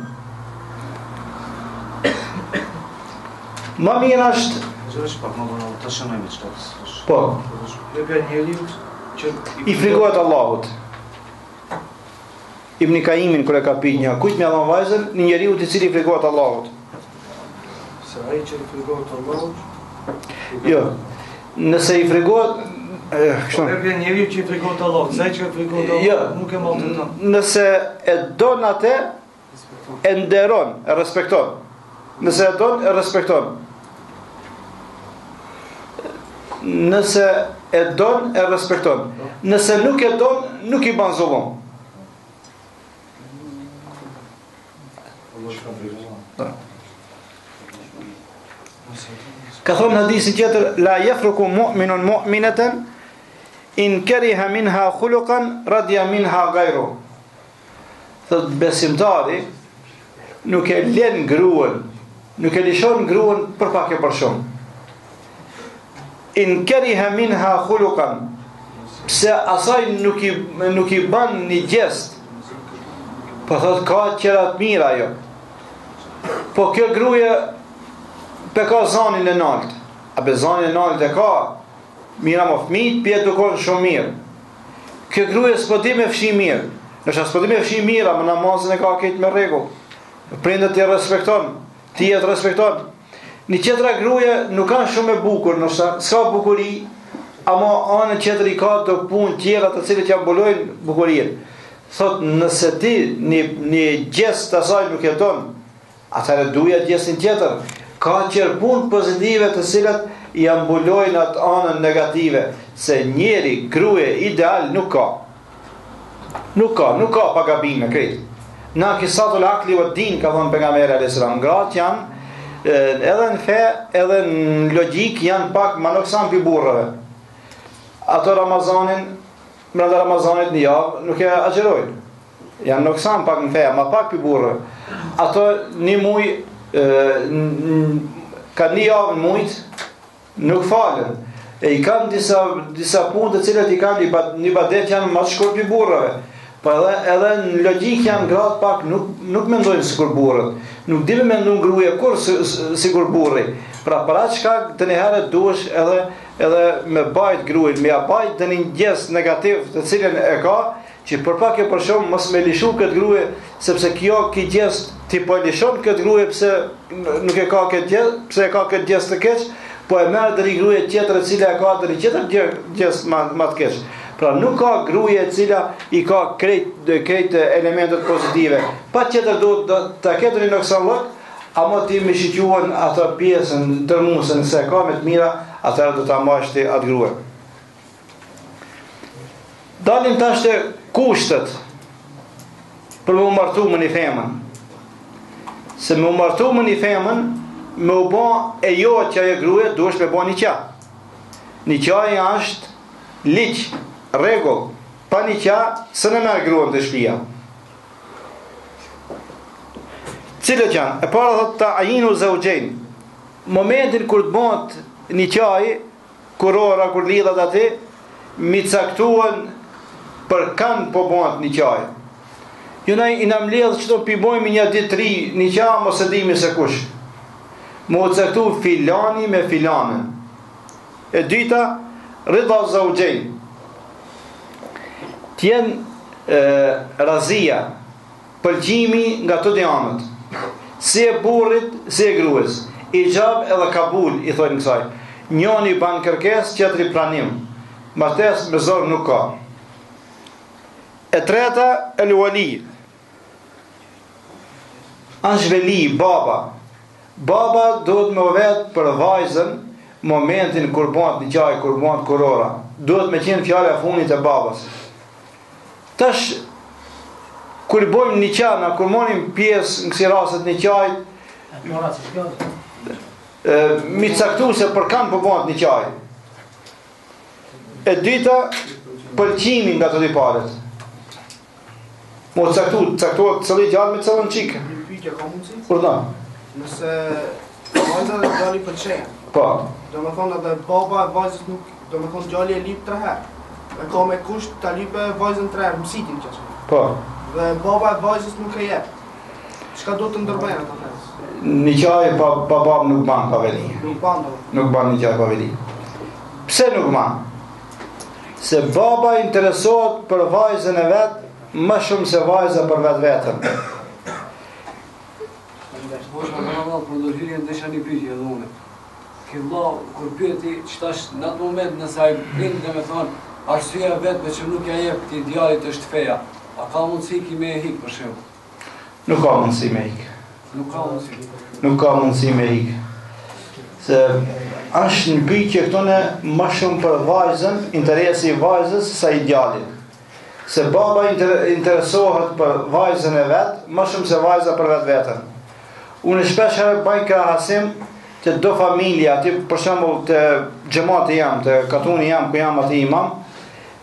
Ma mirë është... Po. I frigot Allahut. Ibn Kaimin kër e ka pi një, kujt me adhon vajzën, një njeriut I cili I frigot Allahut. Se ai që I frigot Allahut? Jo. Nëse I frigot... Po e vjen njeriu që I frigot Allahut, se ai që I frigot Allahut nuk e maltreton. Nëse e don atë, e nderon, e respekton. Nëse e don, e respekton. Nëse e don, e respekton. Nëse nuk e don, nuk I ban zullum. Ka thonë në hadisin tjetër, la yafruku mu'minun mu'minatan in kariha minha khuluqan radiya minha ghayru. Thot besimtari nuk e lën gruan, nuk e lishon gruan për pak e për shumë. In kariha minha khuluqan, pse asaj nuk i ban një gjest, po thot ka qëra të mira ajo. Po kjo gruaja pe ka zanin e nalt. A be zanin e nalt e ka, mira më fëmijët, pjetë dukon shumë mirë. Kjo gruaja s'po di me fshi mirë. Nëse s'po di me fshi mirë, më namazin e ka këtë me rregull. Prindët i respekton, ti e të respekton. Një tjetra gruaja nuk kanë shumë e bukur, nëse s'ka bukuri, ama anën tjetër i ka të punë tjera të cilët ja mbulojnë bukurinë. Thot, nëse ti një gjest të asaj nuk jeton, atëherë duja gjestin tjetër. Ka qërë punë pozitive të cilat i ambulojnë atë anën negative, se njeri, gruje, ideal nuk ka. Nuk ka pa gabime kretë. Na kisatul akli vë din, ka thonë pejgamberi a.s. Gratë janë, edhe në fe, edhe në logjik, janë pak ma noksan për burrëve. Ato Ramazanin, mrenda Ramazanit një javë, nuk e agjerojnë. Janë noksan pak në fe, ma pak për burrëve. Ato një muj, ka një javë në mujt, nuk falen. E i kanë disa punë të cilat i kanë një badet janë ma shkurt për burrëve. Po edhe në logjik janë gratë pak nuk mendojnë sikur burrët. Nuk dive me ndu ngruje kur sikur burri. Pra para çka të njëherë duhesh edhe me bajt gruajt, me ja bajt dhe një gjes negativ të cilën e ka, që për pak e për shumë mos me lishu këtë gruje, sepse kjo ki gjes ti po lishon këtë gruje pse nuk e ka këtë gjes, pse e ka këtë gjes të keq, po e merr deri gruje tjetër e cila e ka deri tjetër gjes ma të keq. Pra nuk ka gruje e cila i ka krejt elementet pozitive. Pa tjetër duhet të ketë një noksanllok, ama ti me shiquen atë pjesën tërmusën se ka me të mira, atëherë do ta marrësh ti atë gruje. Dalim tash te kushtet për me u martu me një femën. Se me u martu me një femën, me u ba e jo që ajo gruje, duhesh me ba një qa. Një qaja është liq, rregull. Pa një qa, së në merë gruën të shtëpia. Cilët janë? E para thot ta ajinu zaugjejn. Momentin kur të bëhet një qaj, kur ora, kur lidhat aty, mi caktuan për kanë po bëhet një qaj. Jo na i na mbledh çdo pibojmë një ditë tri, një qaj mos e dimi se kush. Mo caktu filani me filanën. E dyta, ridha zaugjejn. Tjenë razia, pëlqimi nga të dy anët. Si e burrit, si e grues. Ijab edhe kabul, i thojnë kësaj. Njoni ban kërkes, qetri pranim. Martes me zor nuk ka. E treta, el wali. Anshveli, baba. Baba duhet me vetë për vajzën momentin kur bëhet një qaj, kur bëhet kurora. Duhet me qenë fjala e fundit e babas. Tash, kur bojmë një qaj, kur monim pjesë në kësi raset një qaj, mi caktu se për kanë për bëhet një qaj. E dyta, pëlqimin nga të dy palet. Mo caktuat cëllit gjallë me cëllën qikë. Një pyetje ka mundësi? Kur da? Nëse vajza dhe djali pëlqejnë. Po. Do me thonë edhe baba e vajzës nuk, do me thonë djali e lip 3 herë. E ka me kusht ta lipe vajzën 3 herë, mësitin që që. Po. Dhe baba e vajzës nuk e jep. Çka do të ndërbejnë ata njerëz? Një qaj pa babë nuk ban pa veli. Nuk ban do. Nuk ban një qaj pa veli. Pse nuk ban? Se baba interesohet për vajzën e vetë më shumë se vajza për vetë vetën. Bosha më radhë për ndërhyrje ndesha një pyetje edhe une. Ki vlla, kur pyeti qëtash në atë moment nëse ai blind dhe me thonë arsyeja vetme që nuk ja jep këtij djalit është feja, a ka mundësi ki me e hik për shembull? Nuk ka mundësi me hik. Nuk ka mundësi. Nuk ka mundësi me hik. Se është në pyetje këtone më shumë për vajzën, interesi i vajzës sa i djalit. Se baba interesohet për vajzën e vetë, më shumë se vajza për vetë vetën. Unë shpesh herë bëj krahasim të do familje, aty për shembull të xhamati jam, të katuni jam, ku jam aty imam,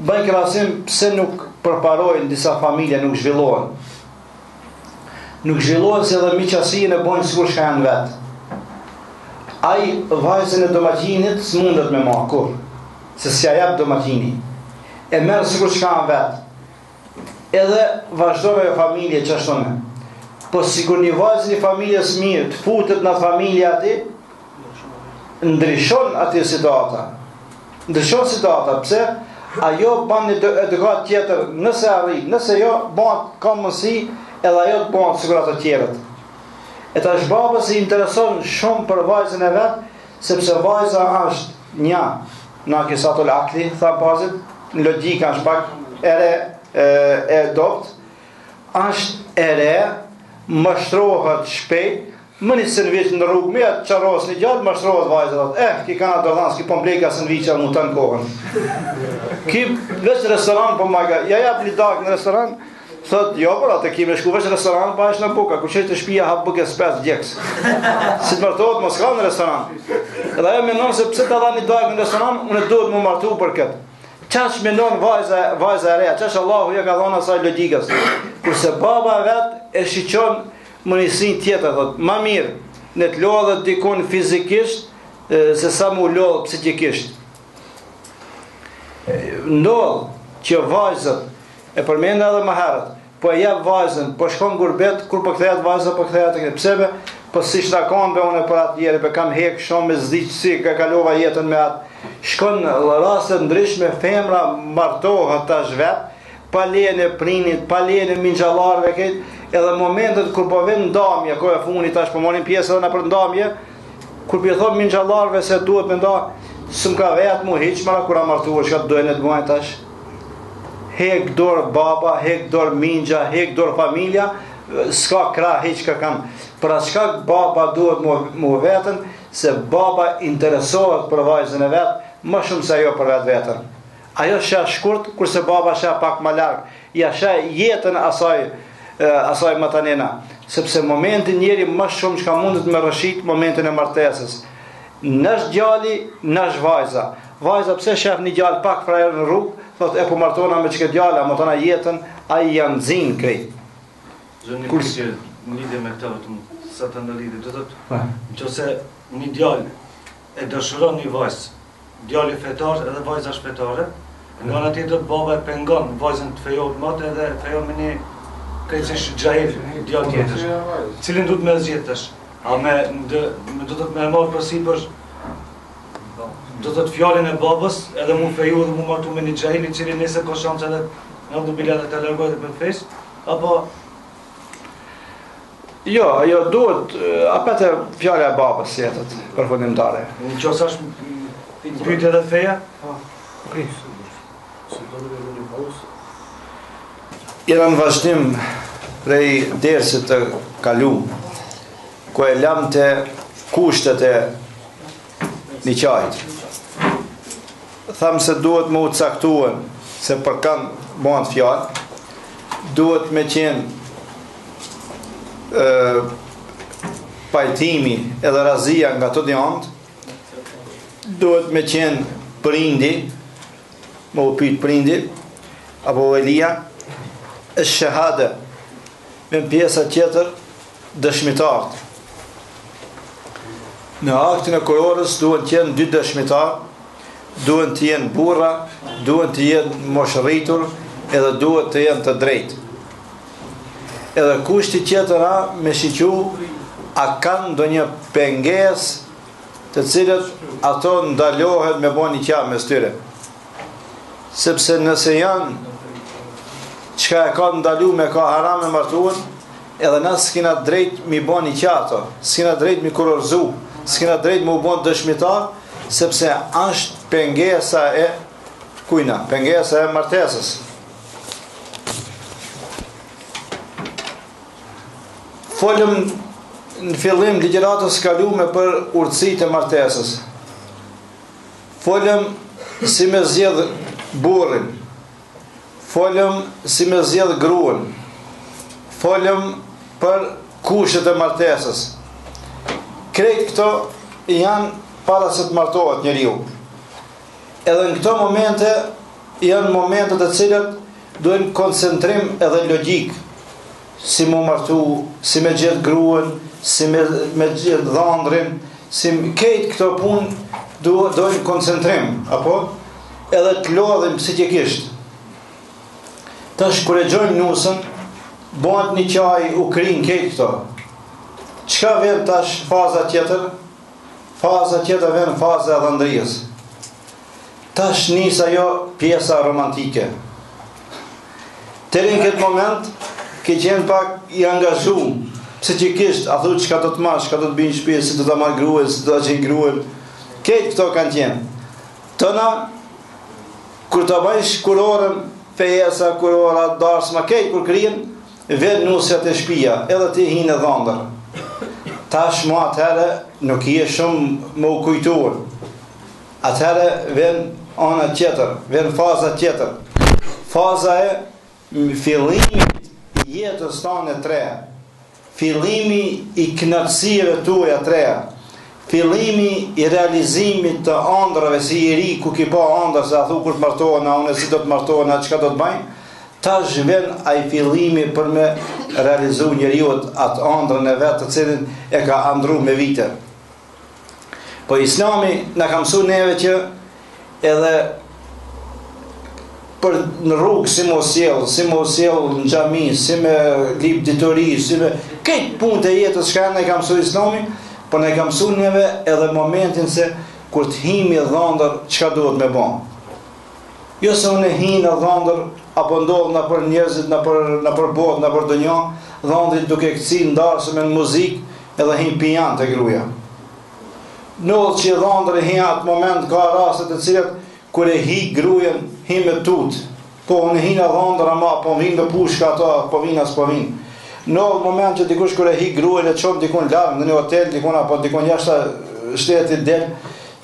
bëjnë krahasim pse nuk përparojnë disa familje, nuk zhvillohen. Nuk zhvillohen se edhe miqësinë e bojnë sikur shka janë vetë. Ai vajzën e domaćinit s'mundet me marrë kur, se s'ja jap domaćini. E merr sikur shka janë vetë. Edhe vazhdo me familje qashtone. Po sikur një vajzë një familjes mirë të futet në familje ati, ndryshon ati situata. Ndryshon situata, pse? Ajo ban një edukat tjetër, nëse arrit, nëse jo, ban ka mësi, edhe ajo të ban sikur ato tjerët. E tash babës i intereson shumë për vajzën e vetë, sepse vajza është një, na kisatul akli, tha bazit, në logika është pak e dopt, është e re, mashtrohet shpejt, më një sënvic në rrugë, me atë qaros një gjallë, mashtrohet vajzët, ki kana dordhanë, s'ki po mbleka sënvica mu të në kohën. Ki veç restoran, po maga, ja jap një dag në restoran, thot, jo, por atë ki me shku veç restoran, pa ishë në buka, ku qëjtë të shpia hap buke s'pes djekës. Si të martohet, mos ka në restoran. Edhe ajo menon se pse të dha një dag në restoran, unë duhet mu martu për këtë. Qash menon vajza e reja, qash Allahu ja ka dhona asaj logikës. Kurse baba vet e shiqon mënisin tjetër, thot, ma mirë, në të lodhët dikun fizikisht, se sa mu lodhë psikikisht. Ndodhë që vajzët, e përmenda edhe më herët, po e jep vajzën, po shkon gurbet, kur po kthehet vajza, po kthehet e këtë. Psebe, po si shtakonve une për atë jere, po kam hek shumë me zdiqësi, ka kalova jetën me atë. Shkon rastet ndryshme, femra martohet tash vetë, pa lejen e prinit, pa lejen e mingjallarve këtë, edhe momentet kur po vjen ndamje, ko e funit tash po marrin pjesë edhe në për ndamje, kur po i thon mingjallarve se duhet me nda, s'm ka vetë mu hiq, mara kur a martuar, shka të dojnë e të muajnë tash. Hek dorë baba, hek dorë mingja, hek dorë familja, s'ka kra hiq ka kanë. Për atë shkak baba duhet mu vetën, se baba interesohet për vajzën e vetë, më shumë se ajo për vetë vetën. Ajo shë shkurt, kurse baba shë pak më largë, ja shë jetën asaj më tanena. Sepse momentin njeri më shumë që ka mundet me rëshit momentin e martesës. Nësh djali, nësh vajza. Vajza pse shef një gjallë pak frajerë në rrugë, thot e po martona me që këtë gjallë, a martona jetën, a i janë zinë krejt. Zënë një përgjë, në lidhje me këta vetëm, sa të ndëllidhje, do të të, në që se një djallë e dëshëron një vajzë, djalli fetar edhe vajza shpetare, nga në tjetër baba e pengon vajzën të fejohet matë edhe fejohet me një krejtësish gjahil, djallë tjetër, cilin du të me zgjetësh, a do të me marë përsipër, do të të fjallin e babës edhe mu feju dhe mu martu me një gjahil, i cili nese ka shansë edhe në do bilet e të lërgojt e për fejs, apo... Jo, ajo duhet, apete fjallja e babës jetët, përfundimtare. Në qësë është pyjtë edhe feja? Jena në vazhdim prej dersit të kalu, ku e lam të kushtet e një qajtë. Thamë se duhet më u caktuen, se për kanë bënd fjallë, duhet me qenë pajtimi edhe razia nga të djantë, duhet me qenë prindi, më u pyjtë prindi, apo velia, është shahade, me pjesa tjetër dëshmitartë. Në aktin e kurorës duhet të jenë 2 dëshmitarë, duhet të jenë burra, duhet të jenë moshëritur, edhe duhet të jenë të drejtë. Edhe kushti tjetër me shiqu, a kanë do një penges të cilët ato ndalohet me bo një qamë me styre. Sepse nëse janë qka e ka ndalu me ka haram e martuën, edhe nësë s'kina drejt mi bo një qato, s'kina drejt mi kurorzu, s'kina drejt mi u bo dëshmitar, sepse është pengesa e kujna, pengesa e martesës. Folëm në fillim ligjëratës kalume për urtësitë e martesës. Folëm si me zgjedh burrin. Folëm si me zgjedh gruan. Folëm për kushtet e martesës. Krejt këto janë para se të martohet njeriu. Edhe në këto momente janë momentet e cilat duhen koncentrim edhe logjik, si mu martu, si me gjetë gruën, si me gjetë dhëndrin, si kejt këto punë duhen koncentrim, apo edhe të lodhim psikikisht. Tash kur e gjojmë nusën, bëhet një qaj u krin kejt këto. Çka vjen tash faza tjetër? Faza tjetër vjen faza e dhëndrijës. Tash nis ajo pjesa romantike. Deri në këtë moment ke qenë pak i angazhuar psikikisht, a thu çka do të marrë, çka do të bëj në shtëpi, si do ta marr gruën, si do ta gjej gruën. Këtë këto kanë qenë. Tona kur ta bësh kurorën, fejesa, kurora, darsma, këtë kur krijen, vjen nusja te shtëpia, edhe ti hinë dhëndër. Tash më atëherë nuk je shumë më u kujtuar. Atëherë vjen ana tjetër, vjen faza tjetër. Faza e fillimit jetës tonë të re. Fillimi i kënaqësive tuaja të reja, fillimi i realizimit të ëndrave si i ri ku ki pa ëndra se a thu kur të martohen, a unë si do të martohen, a çka do të bëjnë, tash vjen ai fillimi për me realizu njeriu atë ëndrën e vet të cilin e ka ëndruar me vite. Po Islami na ka mësuar neve që edhe për në rrugë si mos sjell në xhami, si me lip ditori, si me këtë punë e jetës që ne ka mësuar Islami, po ne ka mësuar neve edhe momentin se kur të himi dhëndër, çka duhet me bën. Jo se unë hinë dhëndër apo ndodh na për njerëzit, na për botë, na për donjë, dhëndrit duke kthyer ndarse me muzikë edhe hin pijan te gruaja. Nëllë që dhëndër hi atë moment ka raste të cilat kur e hi grujen, hi me tut. Po unë hi në dhëndër ama po vin me pushka ato, po vin as po vin. Në moment që dikush kur e hi grujen e çon dikun larg në një hotel, dikun apo dikun jashtë shtetit del,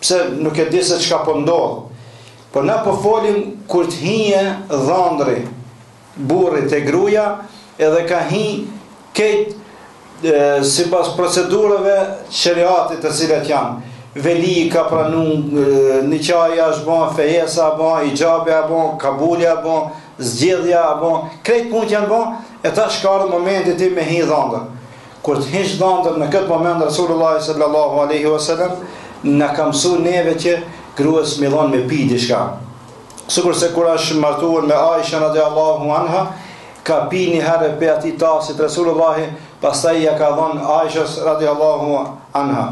pse nuk e di se çka po ndodh. Po na po folim kur të hije dhëndri burri te gruaja, edhe ka hi këtë sipas procedurave shariatit të cilat janë. Veli ka pranu, niqaja është bon, fejesa bon, ijabja bon, kabulja bon, zgjedhja bon, krejt punë janë bon, e ta shkarë momentit ti me hi dhëndër. Kur të hish dhëndër në këtë moment, Rasulullah sallallahu alaihi wasallam na ka mësuar neve që gruas millon me pi diçka. Sikur se kur është martuar me Aisha radhiyallahu anha, ka pi një herë pe atij tasit Rasulullah, pastaj ja ka dhënë Aishës radhiyallahu anha.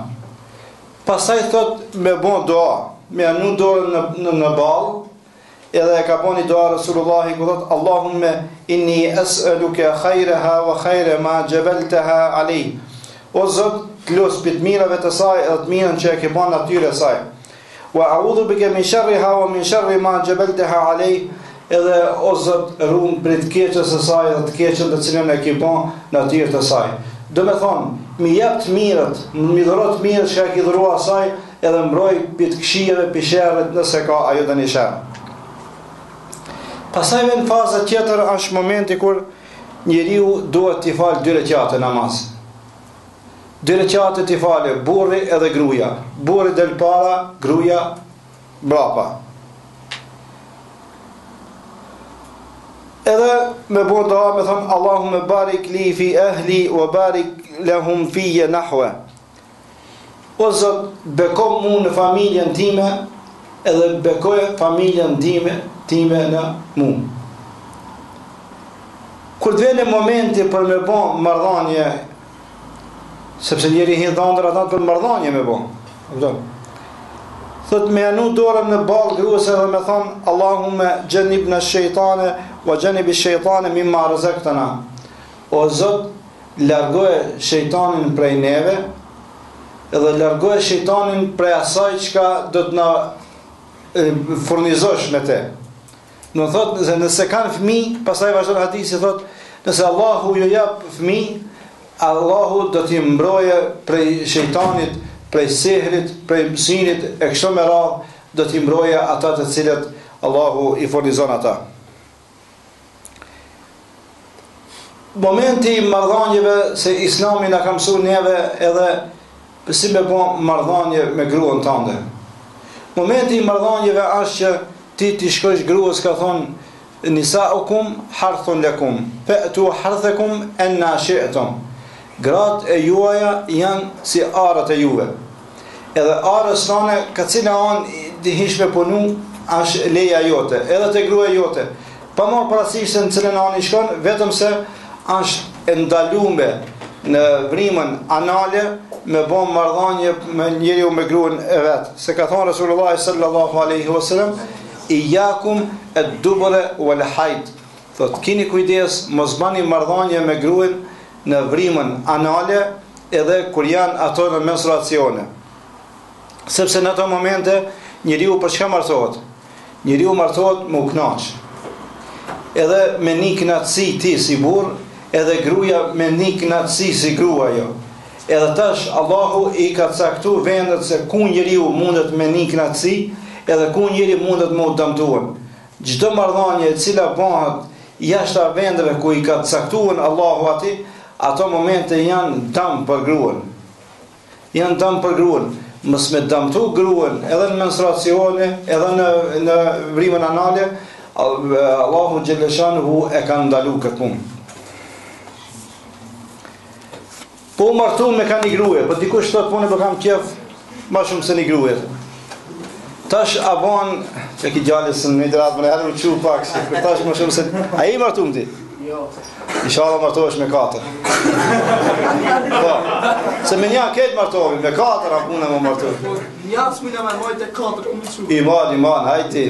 Pastaj thot me bon dua, me anu dorën në ball, edhe e ka boni dua Rasulullahi ku thot Allahumma inni as'aluka khayraha wa khayra ma jabaltaha alayh. O Zot, të los për të mirave të saj edhe të mirën që e ke bën atyre saj. Wa a'udhu bika min sharriha wa min sharri ma jabaltaha alayh. Edhe o Zot, ruam për të keqes së saj dhe të keqen të cilën e ke bën natyrë të saj. Do me thonë, mi jep të mirët, mi dhurot mirët që ka ki dhurua asaj, edhe mbroj për të këshijeve, për sherët, nëse ka ajo dhe një sherë. Pasaj me në faza tjetër, është momenti kur njeriu duhet t'i falë 2 rekate namaz. 2 rekate t'i falë burri edhe gruaja. Burri del para, gruaja brapa. Edhe me bon doa me thonë Allahumme barik li fi ahli wa barik lahum fije nahwa. O Zot, beko mu në familjen time edhe bekoj familjen time në mu. Kur të vjen momenti për me bon marrëdhënie, sepse njeri hi dhëndër atë për marrëdhënie me bon. Thot me anu dorën në ball gruas edhe me thonë Allahumme jannibna shejtane wa jannibi shejtane mimma razaqtana. O Zot, largoje shejtanin prej neve edhe largoje shejtanin prej asaj çka do të na furnizosh me te. Në thot, nëse kanë fëmijë, pastaj vazhdon hadisi thot, nëse Allahu ju jap fëmijë, Allahu do t'i mbroje prej shejtanit, prej sehrit, prej mësinit, e kështu me radhë, do t'i mbroje ata të cilët Allahu i furnizon ata. Momenti i marrëdhënieve se Islami na ka mësuar neve edhe si me bon marrëdhënie me gruan tënde. Momenti i marrëdhënieve është që ti shkosh gruas ka thonë nisaukum harthun lakum fa'tu harthakum anna shi'tum. Gratë e juaja janë si arët e juve. Edhe arës rane ka cila anë di hish me punu është leja jote, edhe të grua jote. Pa marrë parasysh se në cilën anë i shkon, vetëm se është e ndalume në vrimën anale me bon marrëdhënie me njeriu me gruan e vet. Se ka thënë Resulullah sallallahu alaihi wasallam, "Iyakum ad-dubra wal hayd." Thot, keni kujdes, mos bani marrëdhënie me gruan në vrimën anale edhe kur janë ato në menstruacione. Sepse në ato momente njeriu për çka martohet? Njeriu martohet me u kënaq. Edhe me një kënaqësi ti si burr, edhe gruaja me një kënaqësi si grua jo. Edhe tash Allahu i ka caktuar vendet se ku njeriu mundet me një kënaqësi, edhe ku njeriu mundet me u dëmtuar. Çdo marrëdhënie e cila bëhet jashtë vendeve ku i ka caktuar Allahu atij, ato momente janë dëm për gruan. Janë dëm për gruan. Mos me dëmtu gruan edhe në menstruacione, edhe në vrimën anale, Allahu xhalla shanuhu e ka ndaluar këtë punë. Po martu me ka një gruje, po dikush thot punë po kam qef më shumë se një gruje. Tash a bon, që ki gjallës në një drat më në herë u qu pak, tash më shumë se... A i martu më ti? Jo. Inshallah martohesh me 4. Po, se me një ketë martohemi, me 4 a punë më martohemi. Një s'mina me mojtë e 4 ku më qu. Iman, hajti.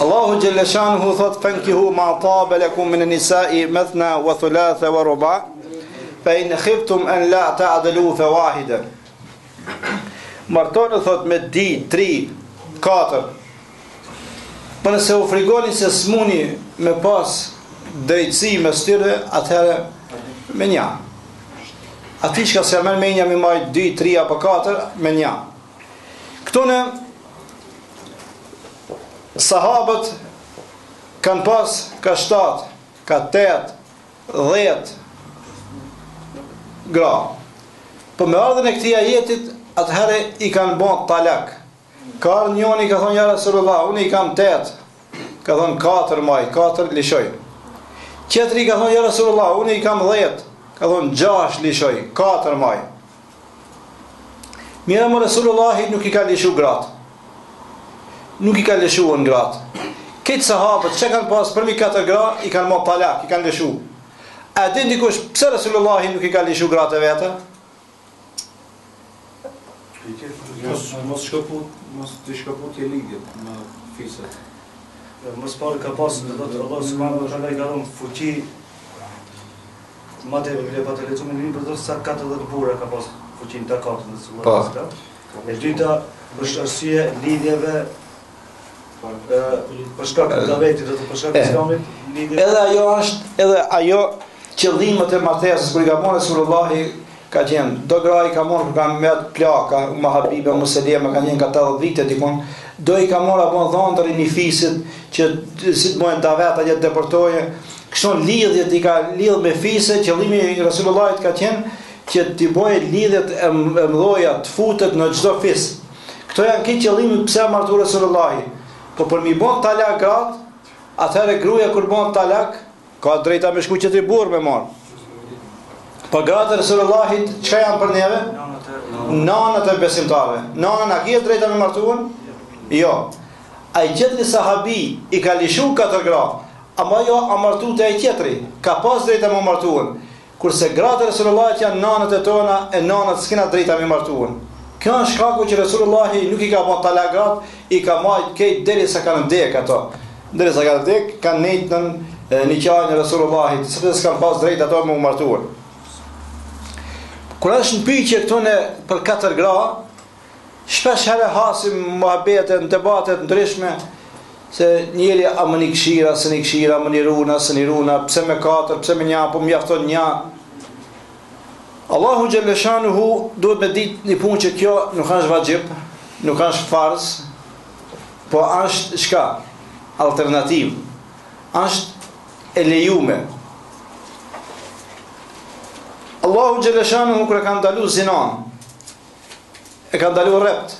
Allahu Jalla Shanuhu thot, "Fankihu ma taba lakum min an-nisa'i mathna wa thulatha wa ruba', fa in khiftum an la ta'dilu fa wahida." Martoni thot me 2, 3, 4. Po nëse u frigoni se smuni me pas drejtësi me styre, atëherë me një. Ati që ka se me një mi majt 2, 3 apo 4, me një. Këtune sahabët kanë pas ka 7, ka 8, 10 gra. Po me ardhën e këtij ajetit, atëherë i kanë bën talak. Ka ardhë njoni ka thonë ja Rasulullah, unë i kam 8, ka thonë 4 maj, 4 lishoj. Qetri ka thonë ja Rasulullah, unë i kam 10, ka thonë 6 lishoj, 4 maj. Mira më Rasulullahi nuk i ka lishu gratë. Nuk i ka lishu në gratë. Këtë sahabët që kanë pas përmi 4 gra, i kanë më talak, i kanë lishu. A din dikush, pse Rasulullahi nuk i ka lishu gratë e vete? Mos të shkëput e ligjet në fiset. Mos parë ka pasë në dhëtë Allah subhanahu wa taala i ka dhënë fuqi ma të e pa të lecu me një për dhëtë sa 40 bura ka pasë fuqin të katën dhe së e dyta është arsye lidhjeve për shkak të gavetit dhe për shkak të islamit lidhjeve. Edhe ajo qëllimet e martesës kër i ka morë Resulullahi ka qenë, do gra i ka morë kër ka met plaka, ma habibe, muselema, ka qenë ka 80 vite dikon, do i ka morë apon dhëndër i një fisit, që si të mojnë daveta jetë deportoje, kështon lidhjet i ka lidh me fiset, qëllimi i Resulullahit ka qenë, që t'i bojë lidhjet e mdoja të futet në çdo fis. Këto janë këtë qëllimi pse martu Resulullahi. Po për mi bon talak gratë, atëherë gruaja kur bon talak, ka drejta me shku që t'i burë me marë. Po gratë e Resulullahit, çka janë për neve? Nanët e besimtarve. Nanën a kje drejta me martuën? Jo. A i qëtëri sahabi i ka lishu 4 gra, ama jo a martu të e qëtëri, ka pas drejta me martuën. Kurse gratë e Resulullahit janë nanët e tona, e nanët s'kena drejta me martuën. Kjo është shkaku që Resulullahi nuk i ka bon talak gratë, i ka majt kejt deri sa kanë vdek ato. Deri sa kanë vdek, kanë nejtë në një qajnë e Resulullahit, sepse s'kanë pas drejta ato me martuën. Kur është në pyqje këtune për 4 gra, shpesh herë hasim muhabete në debatet ndryshme, se njeri a më një këshira, se një këshira, më një runa, se një runa, pse me 4, pse me 1, po mjafton 1. Allahu Jalla Shanuhu duhet me ditë një punë që kjo nuk është vajib, nuk është farz, po është shka? Alternativ. është e lejume. Allahu Gjeleshanu kër e ka ndalu zinan, e ka ndalu rept,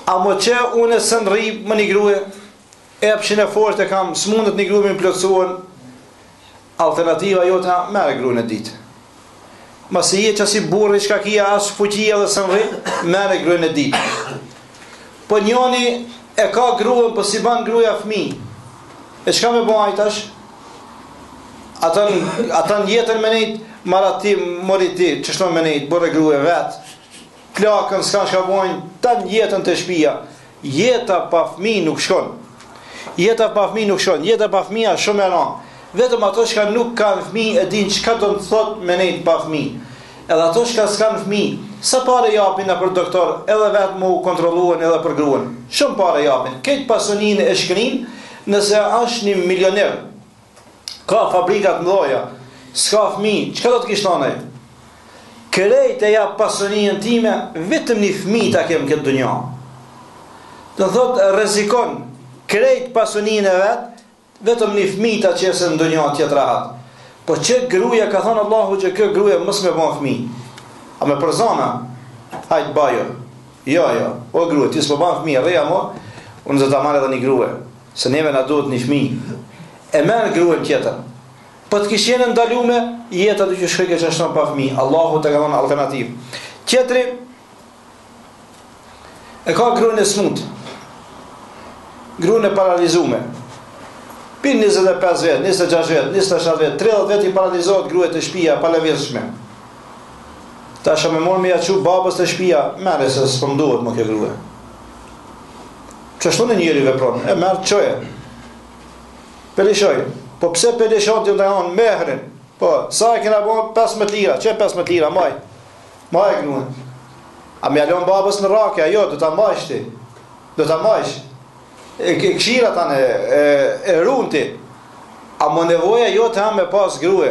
a më që unë e së nri më një gruje, e pëshin e fort e kam, së mundet një gruje më plotësuan, alternativa jote merë gruje në ditë. Masi je që si burri shka kia asë fuqia dhe së nri, merë gruje në ditë. Po njoni e ka gruje, po si ban gruja fmi, e shka me bo ajtash? Atan jetën me nejtë, marati, moriti, qështu me nejtë, bërë gruje vetë, plakën, s'ka shka bojnë, tan jetën të shpia. Jeta pa fmi nuk shkon. Jeta pa fmi nuk shkon. Jeta pa fmija shumë e ranë. Vetëm ato shka nuk kanë fmi e din qka do të thot me nejtë pa fmi. Edhe ato shka s'kanë fmi, sa pare japin në për doktor, edhe vetë mu kontroluan edhe për gruan. Shumë pare japin. Këtë pasunin e shkrin, nëse është një milioner, ka fabrikat mdoja, s'ka fmi, qka do të kishtonaj? Kërejt e ja pasunin time, vetëm një fmi ta kem këtë dunja. Të thot, rezikon, kërejt pasunin e vetë, vetëm një fmi ta qesë në dunja tjetë rahat. Po që gruja, ka thonë Allahu që kë gruja mës me bon fmi. A me përzona, hajtë bajo. Jo, o gruja, ti s'po ban fmi, reja mo, unë zë ta marrë edhe një gruja, se neve na duhet një fmi. E merë gruja tjetër. Po të kishë jenë ndalume, jetë aty që shkëke që është në pa fmi. Allahu të ka thonë alternativ. Tjetëri, e ka gruën e smut, gruën e paralizume. Pin 25 vetë, 26 vetë, 27 vetë, 30 vetë i paralizohet gruët e shpia, palevishme. Ta shë me morë me jaqu babës të shpia, mere se së pëmduhet më ke gruë. Qështu në njëri vepron, e merë qoje. Pelishoj. Po pse pelishon të janë mehrin? Po, sa e kena bo 15 lira, që 15 lira, maj? Maj gruën. A me alon babës në rake, jo, do ta majsh ti. Do ta majsh. E këshira tane, e runti. A më nevoja jo të ham me pas grue.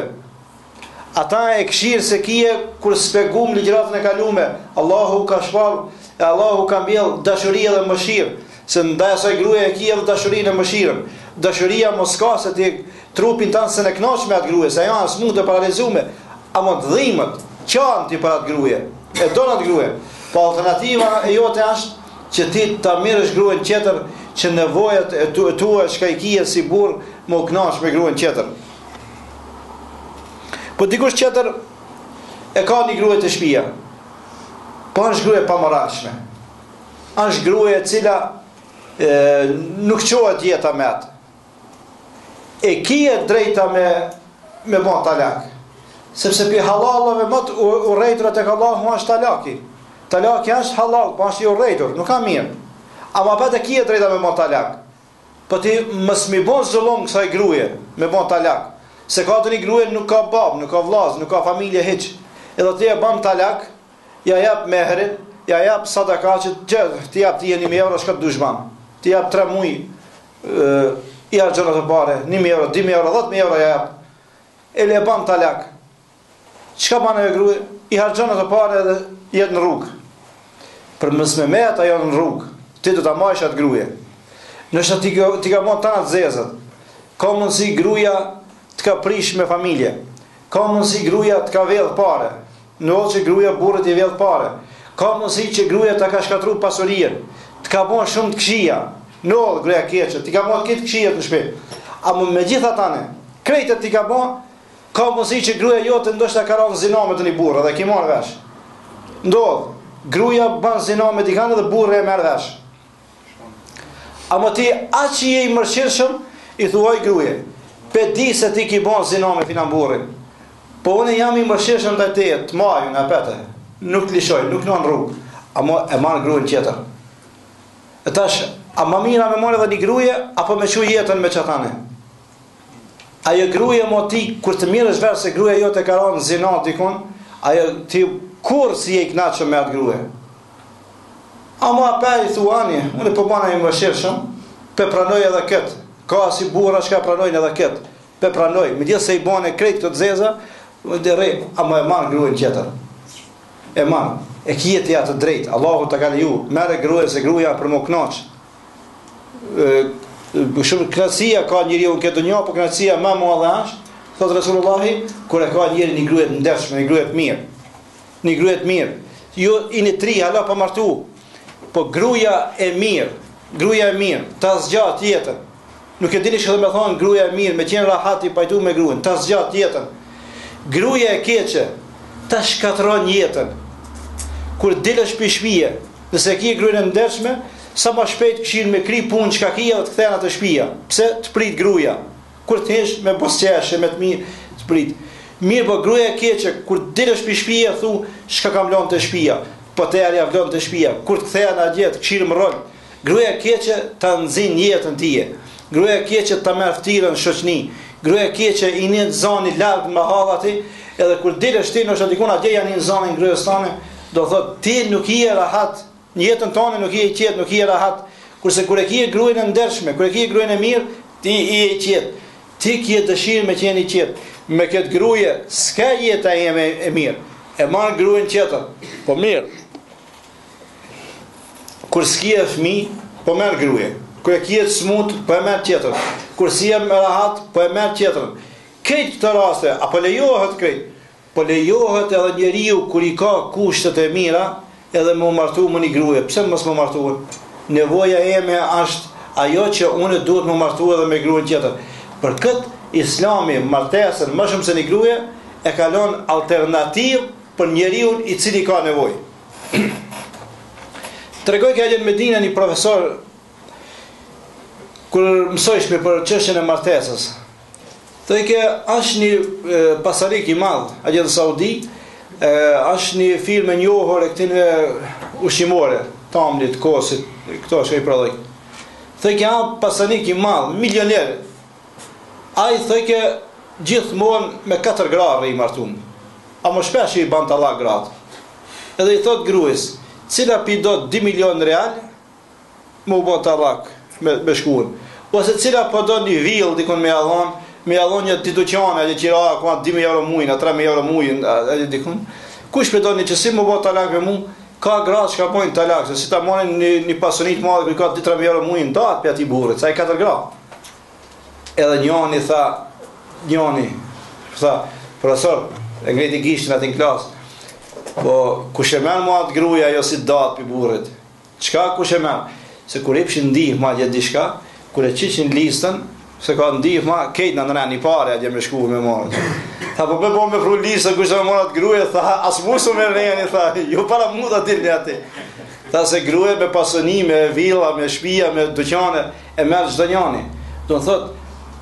Ata e këshirë se kije, kur spegum ligjratën e kalume, Allahu ka shpal, e Allahu ka mbjell dashuria dhe mëshirë, se ndaj asaj gruje e kije dhe dashuria e mëshirën. Dashuria mos ka se ti trupin tanë se në knoq me atë gruje, se janë asë mund të paralizume, a më të dhimët, qanë ti për atë gruje, e do në atë gruje. Po alternativa e jote është që ti ta mirësh gruën tjetër, që nevojat e tua shkajkije si burë më knash me gruën tjetër. Po dikush tjetër e ka një gruë të shpia, po është gruë pa moralshme, është gruë e cila nuk qohet jeta me atë, e kije drejta me bon talak, sepse për halalove më të urejtërat e Allahu është talaki. Talaki është halal, po është i urejtur, nuk ka mirë. Ama për të kije drejta me bon talak. Po ti mës mi bon zullon kësaj gruje me bon talak. Se ka të një gruje nuk ka bab, nuk ka vlaz, nuk ka familje hiq. Edhe ti e ban talak, ja jap mehrin, ja jap sadaka që ti jap ti e 1.000 euro shkët dushman. Ti jap 3 muj, i hargjënët të pare, 1.000 euro, 2.000 euro, 10.000 euro ja jap. E le ban talak. Qka banë e gruje? I hargjënët të pare edhe jetë në rrugë. Për mësme me ata janë në rrugë. Ti do ta majsh atë gruje. Nështë ti ka bon të atë zezët. Ka mundësi gruja të ka prish me familje. Ka mundësi gruja të ka vedh pare. Në ollë që gruja burët i vedh pare. Ka mundësi që gruja të ka shkatru pasurien. Të ka bon shumë të këshia. Në ollë gruja keqët. Ti ka bon këtë këshia të shpe. A me gjitha tane, krejtët ti ka bon, ka mundësi që gruja jote ndoshta ka ranë zina me të një burë dhe ki marrë vesh. Ndodhë. Gruja ban zina me dikane dhe burë e merë vesh. A më ti, a që je i mërshirëshëm, i thuaj gruje, pe di se ti ki ban zina me finan burin, po unë jam i mërshirëshëm të te, të maju nga pete, nuk të lishoj, nuk në në rrugë, a më e manë grujën tjetër. E tash, a më mira me marë edhe një gruje, apo me që jetën me qatane? Ajo gruje më ti, kur të mirë është verë se gruje jo të karanë zina dikon, ajo ti kur si je i knaqëm me atë gruje. A ma pe i thuani, unë po bana i më shirëshëm, pe pranoj edhe këtë, ka si bura shka pranojnë edhe këtë, pe pranoj, me gjithë se i bane krejt këtë zeza, dhe rej, a ma e manë grujën tjetër. E manë, e kjetë ja të drejtë, Allahu të ka leju, mere gruje se gruja për më knaqë. Shumë knaqësia ka njëri unë këtë një, po knaqësia ma mua dhe ashtë, thot Resulullahi, kur e ka njëri një gruje të ndershme, një gruje të mirë. Një gruje të mirë. Jo ini 3 hala pa martu. Po gruaja e mirë, ta zgjat jetën. Nuk e dini që dhe me thonë gruaja e mirë, me qenë rahat i pajtu me gruën, ta zgjat jetën. Gruaja e keqe, ta shkatron jetën. Kur dilësh për shtëpia, nëse ki gruajën e ndershme, sa më shpejt këshin me kri punë çka kia dhe të kthehen atë shtëpia. Pse të prit gruaja? Kur të hesh me bosqeshe, me të mirë, të prit. Mirë, po gruaja e keqe, kur dilësh për shtëpia, thu, çka kam lënë të shtëpia. Po të ja vlon të shtëpia. Kur të kthehen atje, të këshin më rol. Gruaja e keqe ta nxin jetën tije. Gruaja e keqe ta merr ftyrën në shoqni. Gruaja e keqe i nin zoni larg me hallati, edhe kur dilësh ti nëse dikun atje janë në zonën gruas tane, do thot ti nuk je rahat, në jetën tonë nuk je i qetë, nuk je rahat. Kurse kur e ke gruajën e ndershme, kur e ke gruajën e mirë, ti je i qetë. Ti ke dëshirë me qenë i qetë. Me këtë gruaje s'ka jeta ime e mirë. E marr gruajën tjetër. Po mirë. Kur s'ke fëmijë, po merr gruaje. Kur e ke smut, po e merr tjetër. Kur si jam rahat, po e merr tjetër. Këtë këto raste, apo lejohet këtë? Po lejohet edhe njeriu kur i ka kushtet e mira, edhe më martu më një gruaje. Pse mos më martu? Nevoja ime është ajo që unë duhet më martu edhe me gruajën tjetër. Për këtë Islami martesën më shumë se një gruaje e kalon alternativë për njeriu i cili ka nevojë. Tregoj që në Medinë një profesor kur mësojshme për çështjen e martesës. Thoj që është një pasarik i madh, a gjithë Saudi, është një film e njohur e këtine ushqimore, tamlit, kosit, këto është e i prodhoj. Thoj që pasarik i madh, milioner. Ai thoj që gjithmonë me 4 grave i martum. A më shpesh i ban tallak gratë. Edhe i thot gruas, cila pi do 2 milion real, më u ban tallak me shkuën. Ose cila po do një vill dikon me allon një dyqane, që qira ka 2.000 euro muajin, 3.000 euro muajin, dikun. Kush po do një që si më bë tallak me mua, ka gratë që ka bojnë tallak, se si ta marrin një pasonit madhe që ka 2-3.000 euro muajin, dahet për atij burrit, sa i 4 gra. Edhe njëri tha, profesor, e ngriti gishtin aty në klasë. Po kush e merr mua atë gruaja ajo si dahet për burrit. Çka kush e merr? Se kur i pshin ndihmë atje diçka, kur e qiqin listën, se ka ndihma, kejt në nëren një pare atje me shku me marrë. Tha, po me pru listën, kush e me marrë atë gruaja, tha, as mu su me rejeni, tha, jo para mu të dilni ati. Tha, se gruaja me pasoni, me villa, me shpia, me dyqane, e merr çdo njani. Do të thot,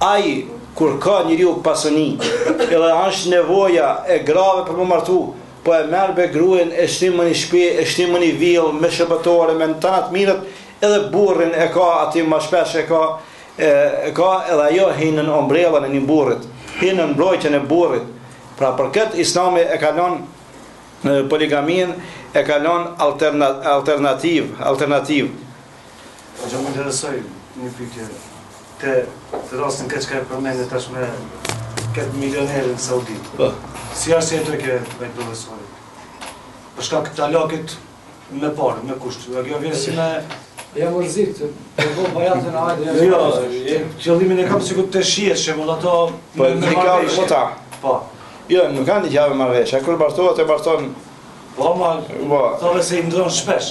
ai kur ka njeriu pasoni, edhe është nevoja e grave për më martu, po e merr be gruën, e shtim në një shtëpi, e shtim në një villë me shërbëtore, me tanat mirët, edhe burrin e ka aty më shpesh e ka edhe ajo hinën ombrellën e një burrit, hinën mbrojtjen e burrit. Pra për këtë Islami e kalon poligamin, e kalon alternativ. Që më interesoj një pyetje. Te rastin këtë që ka e përmende tash me këtë milionerin në Saudi. Si është jetoj ke me profesori? Përshka këtë talakit me parë, me kusht. Kjo vjen si me... Ja mërzit, të bo bajatën a ajde... Jo, qëllimin e kam sikur të shies, shemull ato me marrveshje. Po. Jo, nuk kanë një gjave marrveshje, kur bartohet e barton... Po, ma, thove se i ndronë shpesh.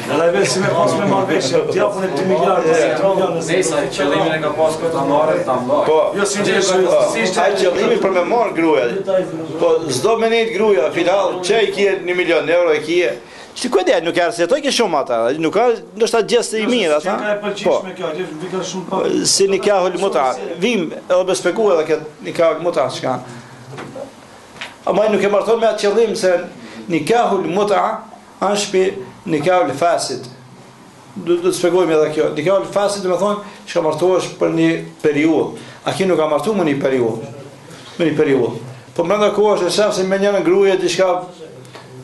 Edhe vetë si me pas me marrveshje, t'japun e 2 miliardë, 3 miliardë... Nesa, qëllimin e ka pas këtë marrë, ta marrë. Po, jo, si ishte... Ai qëllimi për me marrë gruja. Po, zdo me nejtë gruja, final, që i kje 1 milion euro, i kje... Që ku e dhe, nuk e arsetoj ke shumë ata, nuk ka ndoshta gjeste i mirë ata. Ka e pëlqish me kjo, vika shumë pa. Si nikahul muta, vim edhe me spjegu edhe këtë nikahul muta çka. Ama nuk e marton me atë qëllim se nikahul muta është për nikahul fasid. Do të shpjegojmë edhe kjo. Nikahul fasid do të thonë që martohesh për një periudhë. A ki nuk ka martuar më një periudhë. Me një periudhë. Po brenda kohës e shef se me një gruaje diçka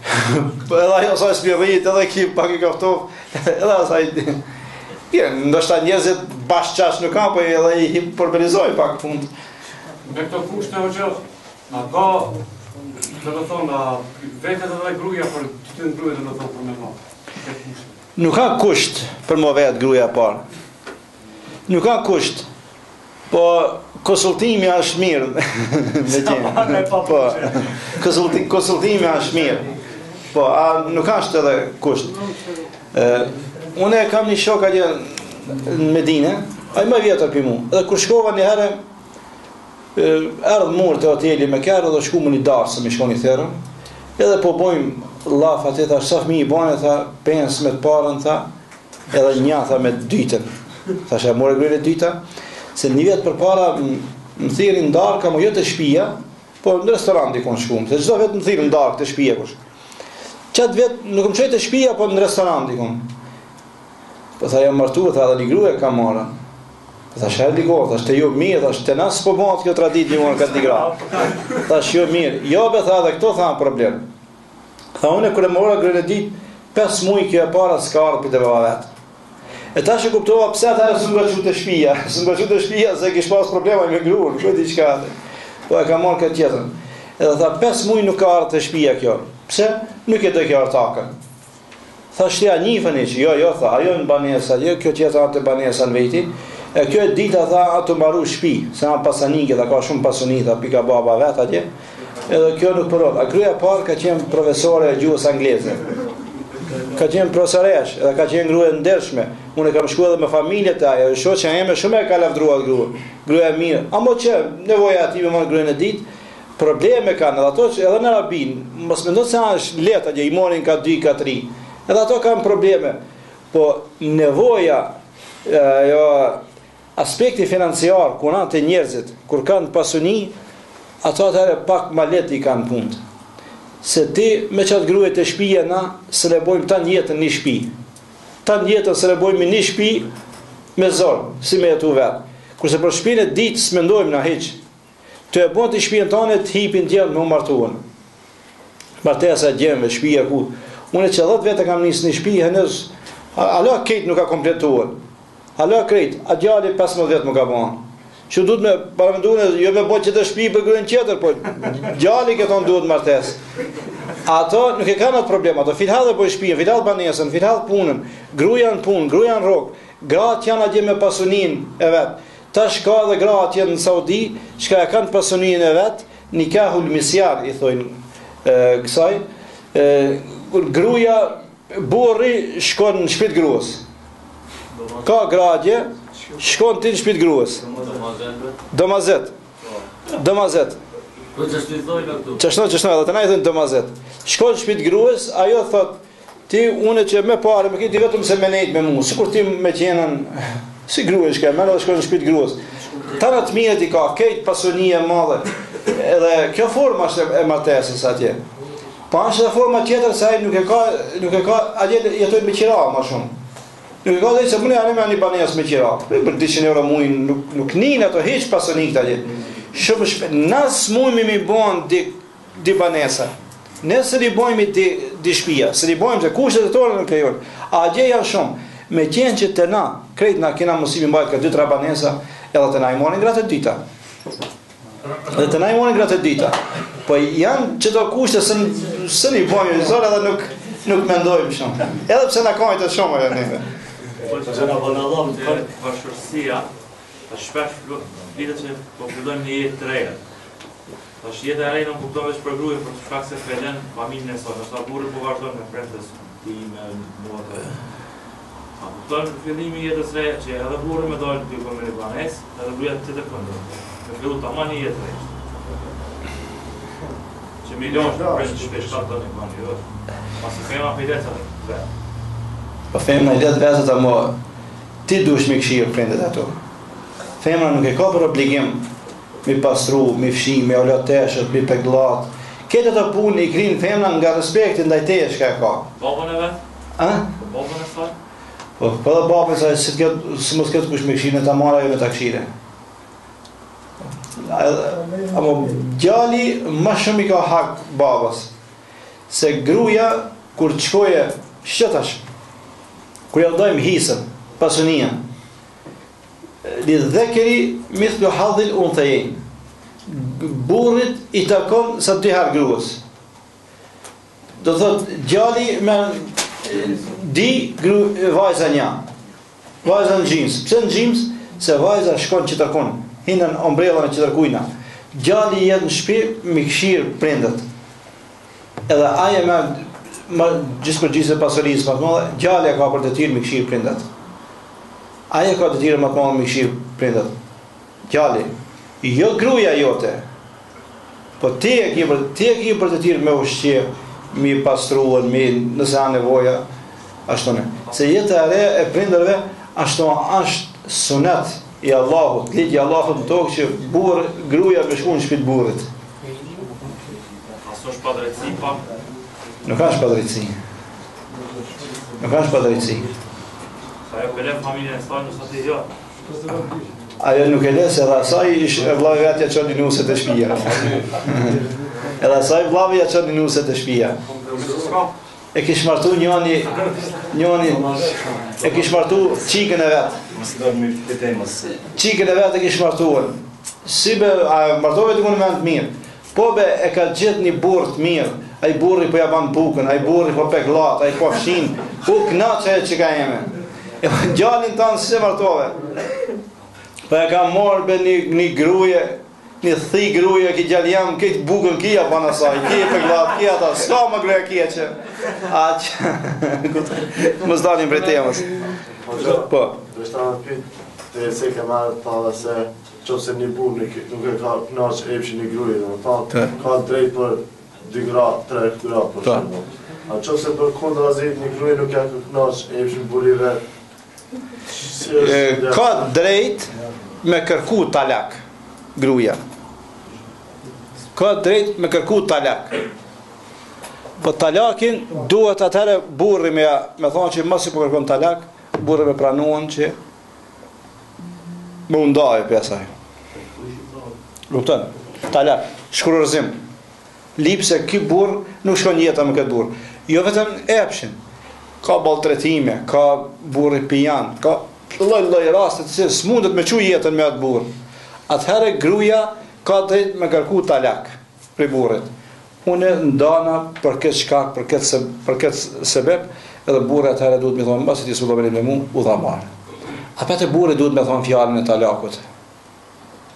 edhe ajo sa spirrit, edhe ki pak i kaftov, edhe asaj... Ndoshta njerëzit bashkëqash nuk ka, po edhe i përbelizoj pak fund. Me këto kushte o që, a ka, dhe të thonë, vetet edhe gruja për të të gruja dhe të thonë për me ma. Nuk ka kusht për më vetë gruja parë. Nuk ka kusht, po konsultimi është mirë. Me qenë. Po. Konsultimi është mirë. Po, nuk është edhe kusht. Unë kam një shok atje në Medinë, ai më vjetër për mu. Edhe kur shkova një herë, erdhë murë të hoteli me kërë dhe shku më një darë se mi shko një therën. Edhe po bojmë laf atë, tha, sa fëmi i bane, tha, pensë me të parën, tha, edhe një, tha, me dytën. Tha, shë more grënë e dyta, se një vjetë për para më thirin darë, ka më jo të shpia, po në restorant dikon shkumë, se gjitha vetë më thirin darë të shpia kush. Qatë vetë nuk më qëjtë të shpia, po në restorant dikon. Po tha, jam martu, tha, dhe një gruje ka marën. Tha, shërë dikon, tha, shte jo mirë, tha, shte nasë po bëndë kjo tradit një morën këtë një gra. Tha, shë jo mirë, jo be, tha, dhe këto tha në problem. Tha, une kërë mora grënë e ditë, 5 mujë kjo e para s'ka ardhë për të baba vetë. E ta që kuptova pse ata së më gëqu të shpia. Së më gëqu të shpia se kish pas problema me gruën, këtë i qka. Po e ka marrë këtë tjetën. Edhe tha, 5 mujë nuk ka ardhë të shpia kjo. Pse? Nuk e të kjo artakën. Tha, shtja njifën i që, jo, tha, ajo në banesa, jo, kjo tjetër atë banesa në veti. E kjo e dita, tha, atë maru shpi, se nga pasanike, tha, ka shumë pasuni, tha, pika baba vetë atje. Edhe kjo nuk përrot. A kryja parë ka qenë profesore e gjuhës angleze. Ka qenë profesoresh, edhe ka qenë grua e ndershme. Unë kam shkuar edhe me familjet e ajo, shoqja ime shumë e ka lavdruar grua. Gruaja e mirë. Amo që nevoja aty me marr gruën e ditë, probleme kanë edhe ato që edhe në rabin, mos mendon se është lehtë atje, i morin ka 2 ka 3. Edhe ato kanë probleme. Po nevoja aspekti financiar kur janë të njerëzit, kur kanë pasuni, ato atëherë pak më lehtë i kanë punë. Se ti me qatë gruet e shpija na se le bojmë ta njetën një shpi. Ta njetën se le bojmë një shpi me zorë, si me jetu vetë. Kurse për shpinë e ditë së mendojmë na heqë. Të e bojmë të shpijën tane të hipin djemë me martuën. Martesa djemë, shpija ku. Unë që 10 vete kam njësë një shpi, hënës, alo kejtë nuk ka kompletuën. Alo krejtë, a djali 15 vete më ka banë. Që duhet me paramenduar, jo me bojë që të shpi për gruën tjetër, po djali këton duhet martes. Ato nuk e kanë atë problem, ato filhallë bojë shtëpinë, filhallë banesën, filhallë punën, gruaja në punë, gruaja në rrok, gratë janë atje me pasuninë e vet. Tash ka edhe gra atje në Saudi, që e kanë pasuninë e vet, nikahul misjar i thojnë kësaj. Gruaja burri shkon në shtëpi gruas. Ka gradje shkon ti në shtëpi gruas. Domazet. Po ç'është i thojnë këtu? Ç'është, edhe të na i thënë domazet. Shkon në shtëpi gruas, ajo thot, ti unë që më parë më kiti vetëm se më nejt me mua, sikur ti më qenën si gruash që më shkon në shtëpi gruas. Tana të mirë ti ka, këtë pasuni e madhe. Edhe kjo forma është e martesës atje. Po është edhe forma tjetër se ai nuk e ka, atje jetojnë me qira më shumë. Nuk e ka dhe se mëne anë me një banes me qira. Për 200 euro muj nuk njën ato heq pasoni këta gjithë. Shumë shpet. Nësë mujmi mi bojnë di banesa. Nësë li bojmë di shpia. Se li bojmë se kushtet e tore në klejon. A gje janë shumë. Me qenë që të na, krejt na kena mësimi mbajt ka 2-3 banesa, edhe të na i morin gratë e dita. Edhe të na i morin gratë e dita. Po janë që do kushtet së li bojmë një zorë edhe nuk mendojmë shumë. Edhe pse na kajtë të shumë e neve. Që nga bënallam të bashkërësia, të shpesh litet që po fillojmë një jetë të reja. Tash jeta e re nuk kupton veç për gruën, për shkak se felen familjen e saj. Ashtu burri po vazhdon me prendes time, motë. A kupton në fillimi i jetës re që edhe burri më dalë dy për me banes, edhe gruaja të të këndon. Me fillu tamam një jetë re. Që milion shpesh shpesh ato në banë. Pasi fema pideca. Po femna i letë vezët amo, ti dush me këshirë prendet ato. Femna nuk e ka për obligim mi pastru, mi fshi, mi oloteshët, mi peglat. Këtë të punë i krinë femna nga respektin ndaj teje shka e ka. Babën e vetë? A? Babën e saj? Po dhe babën e saj, së mos këtë kush me këshirë, në ta mara jo me ta këshire. Amo, djali ma shumë i ka hak babës. Se gruja, kur të shkoje, shqetash, kur ja dojmë hisën, pasunia, li dhekeri mithlu hadhil unë thejin. Burrit i takon sa 2 herë gruas. Do thot, djali me di vajza një. Vajza në gjimës. Pse në gjimës? Se vajza shkon që takon. hinën ombrellën e qëtërkujna. Djali jetë në shtëpi me këshirë prindët. Edhe aje me gjithë përgjithëse pasurisë më të madhe, djali e ka për detyrë me këshirë prindët. Aje ka detyrë më të madhe me këshirë prindët. Djali, jo gruaja jote. Po ti e ki për detyrë me ushqie, mi pastruan, nëse ka nevoja, ashtu ne. Se jeta e re e prindërve ashtu është sunet i Allahut, ligji i Allahut në tokë që gruaja me shku në shtëpi të burrit. Aso është pa drejtësi, pa? Nuk ka shpadrejtësi. Nuk ka shpadrejtësi. Sa jo pele familjen e saj nësë të jo. Ajo nuk e le se edhe asaj e vllavi vetë ja çon nuset e shtëpia. Edhe asaj vllavi ja çon nuset e shtëpia. E kish martu njëri e kish martu çikën e vet. Mos do më fitemos. Çikën e vet e kish martuar. Si be a martove të më të mirë. Po be e ka gjetë një burr të mirë. Ai burri po ja ban bukën, ai burri po pek llat, ai po fshin. Po knaçe që ka jeme. E gjalin tanë se martove. Po e ka marrë be një gruje, një thi gruje ki gjallë jam, këtë bukën kia pan asaj, kia pek llat, kia ta, s'ka më greja kia që. Aq. Mos dalim prej temës. Po. Do të pyet se ke marrë tallë se qofse një burr nuk e ka kënaqë epshin e gruje, domethënë ka drejt për 2 gra, 3 gra për shembull. A qofse për kundrazi një gruje nuk ka kënaqë epshin burrive, ka drejt me kërku talak gruaja. Ka drejt me kërku talak. Po talakin duhet atëherë burri me thonë që mos i po kërkon talak, burri me pranuan që më undaj për asaj. Kupton? Talak, shkruarzim. Lipse ky burr nuk shkon jeta me këtë burr. Jo vetëm epshin. Ka balltretime, ka burri pijan, ka lloj raste që s'mundet me çu jetën me atë burr. Atëherë gruaja ka drejt me kërku talak për burrit. Unë ndana për këtë shkak, për këtë sebeb, edhe burri atëherë duhet më thonë, mbasi ti s'u me mua, u dha marr. Atë burri duhet me thonë fjalën e talakut.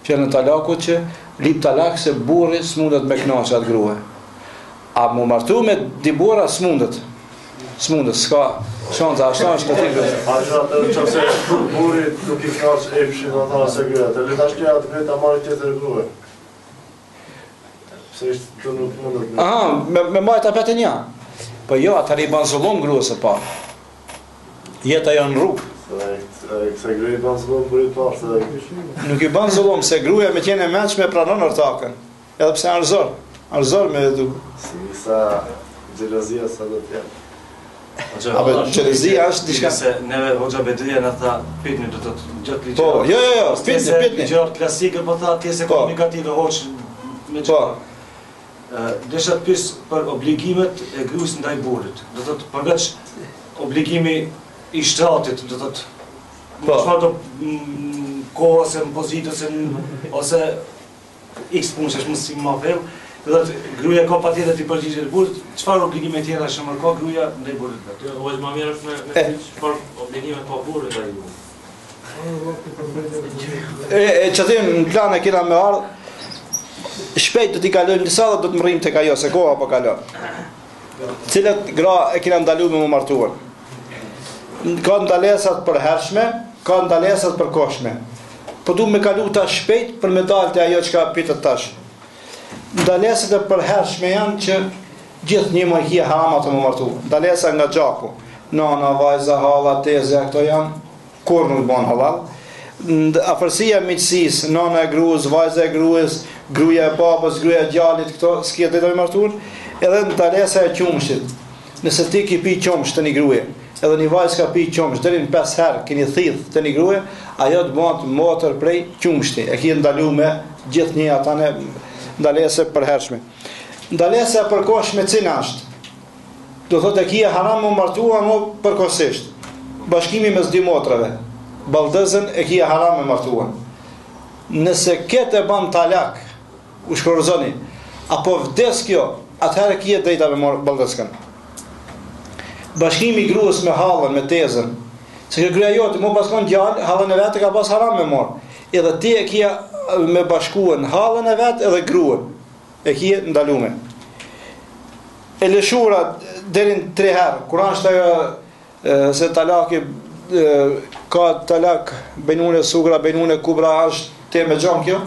Fjalën e talakut që lip talak se burri s'mundet me kënaqë atë grua. A mu martu me di burra s'mundet. S'mundet, s'ka shansa, ashtu është të tillë. a atë qofse burri nuk i kënaqë epshin domethënë se gruaja, të le tash kjo atë vetë ta marrë tjetër grua. Se është të nuk mundet. Aha, me majt apetën ja. Po jo, atëri i ban zullum gruas së parë. Jeta jo në rrugë. Se gruaja i ban zullum burit parë. Nuk i ban zullum, se gruaja me qenë e mençme pranon ortakën. Edhe pse arzor. Arzor me edu. Si sa xhelozia sa do të jetë. Apo xhelozia është diçka se neve hoxha Bedria na tha pitni do të gjatë ligjit. Po, jo, pitni. Gjë klasike po tha ti se komunikative hoç me po. Desha të pyes për obligimet e gruas ndaj burrit. Do të thotë përveç obligimi i shtatit, do të thotë çfarë do kohë ose në pozitë ose x punësh më si më vell, do të thotë gruaja ka patjetër të përgjigjet burrit, çfarë obligime tjera shëmër ka gruaja ndaj burrit vet. Jo, ose më mirë është me çfarë obligime ka burri ndaj burrit. Çatim në plan e kena me ardh. Shpejt do t'i kalojmë disa dhe do të mrrim tek ajo se koha po kalon. Cilat gra e kena ndaluar me më martuar. Ka ndalesat për hershme, ka ndalesat për koshme. Po du me kalu ta shpejt për me dalë të ajo që ka pitët tash. Ndalesat e për hershme janë që gjithë një më kia harama të më martu. Ndalesa nga gjaku. Nana, vajza, halla, teze, këto janë kur nuk bon halal. Afërsia miqësisë, nana e gruas, vajza e gruas, gruaja e babës, gruaja e djalit, këto s'ka drejtë me martuar. Edhe ndalesa e qumshit. Nëse ti ki pi qumsh të një gruaje, edhe një vajzë ka pi qumsh deri në 5 herë keni thith të një gruaje, ajo të bëhet motër prej qumshti. E ki ndaluar me gjithnjë atane ndalese përhershme. Ndalesa e përkohshme cila është? Do thotë e kia haram më martua më përkohësisht. Bashkimi mes dy motrave. Baldëzën e kia haram me martuan. Nëse këtë e ban talak, u shkorëzoni, apo vdes kjo, atëherë kia drejta me baldëzkën. Bashkimi gruas me hallën, me tezën, se kjo gruaja jote, mu paskon gjallë, hallën e vetë ka pas haram me morë. Edhe ti e kia me bashkuën hallën e vet edhe gruën. E kje ndalume. E lëshura deri në 3 herë. Kur është ajo se talaki ka talak benune sugra, benune kubra, është te me gjon kjo,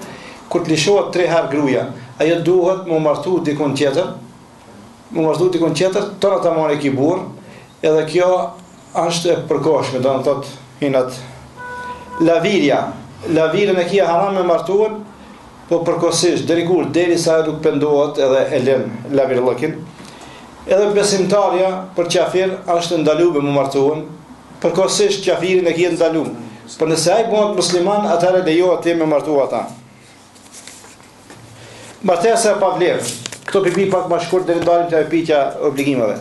kur të lëshohet 3 herë gruaja, ajo duhet mu martu dikun tjetër, tëna ta marrë ki burr, edhe kjo është e përkohshme, do në thotë hinat lavirën e kia haram me martuën, po përkohësisht deri kur, derisa nuk pendohet edhe e lën lavirëllëkin. Edhe besimtarja për qafir është ndaluar me martuën, përkohësisht qafirin e kia ndaluar. Por nëse ai bëhet musliman, atëherë lejohet të me martu ata. Martesa pa vlerë. Këto pipi pak më shkurt deri dalim te pitja obligimeve.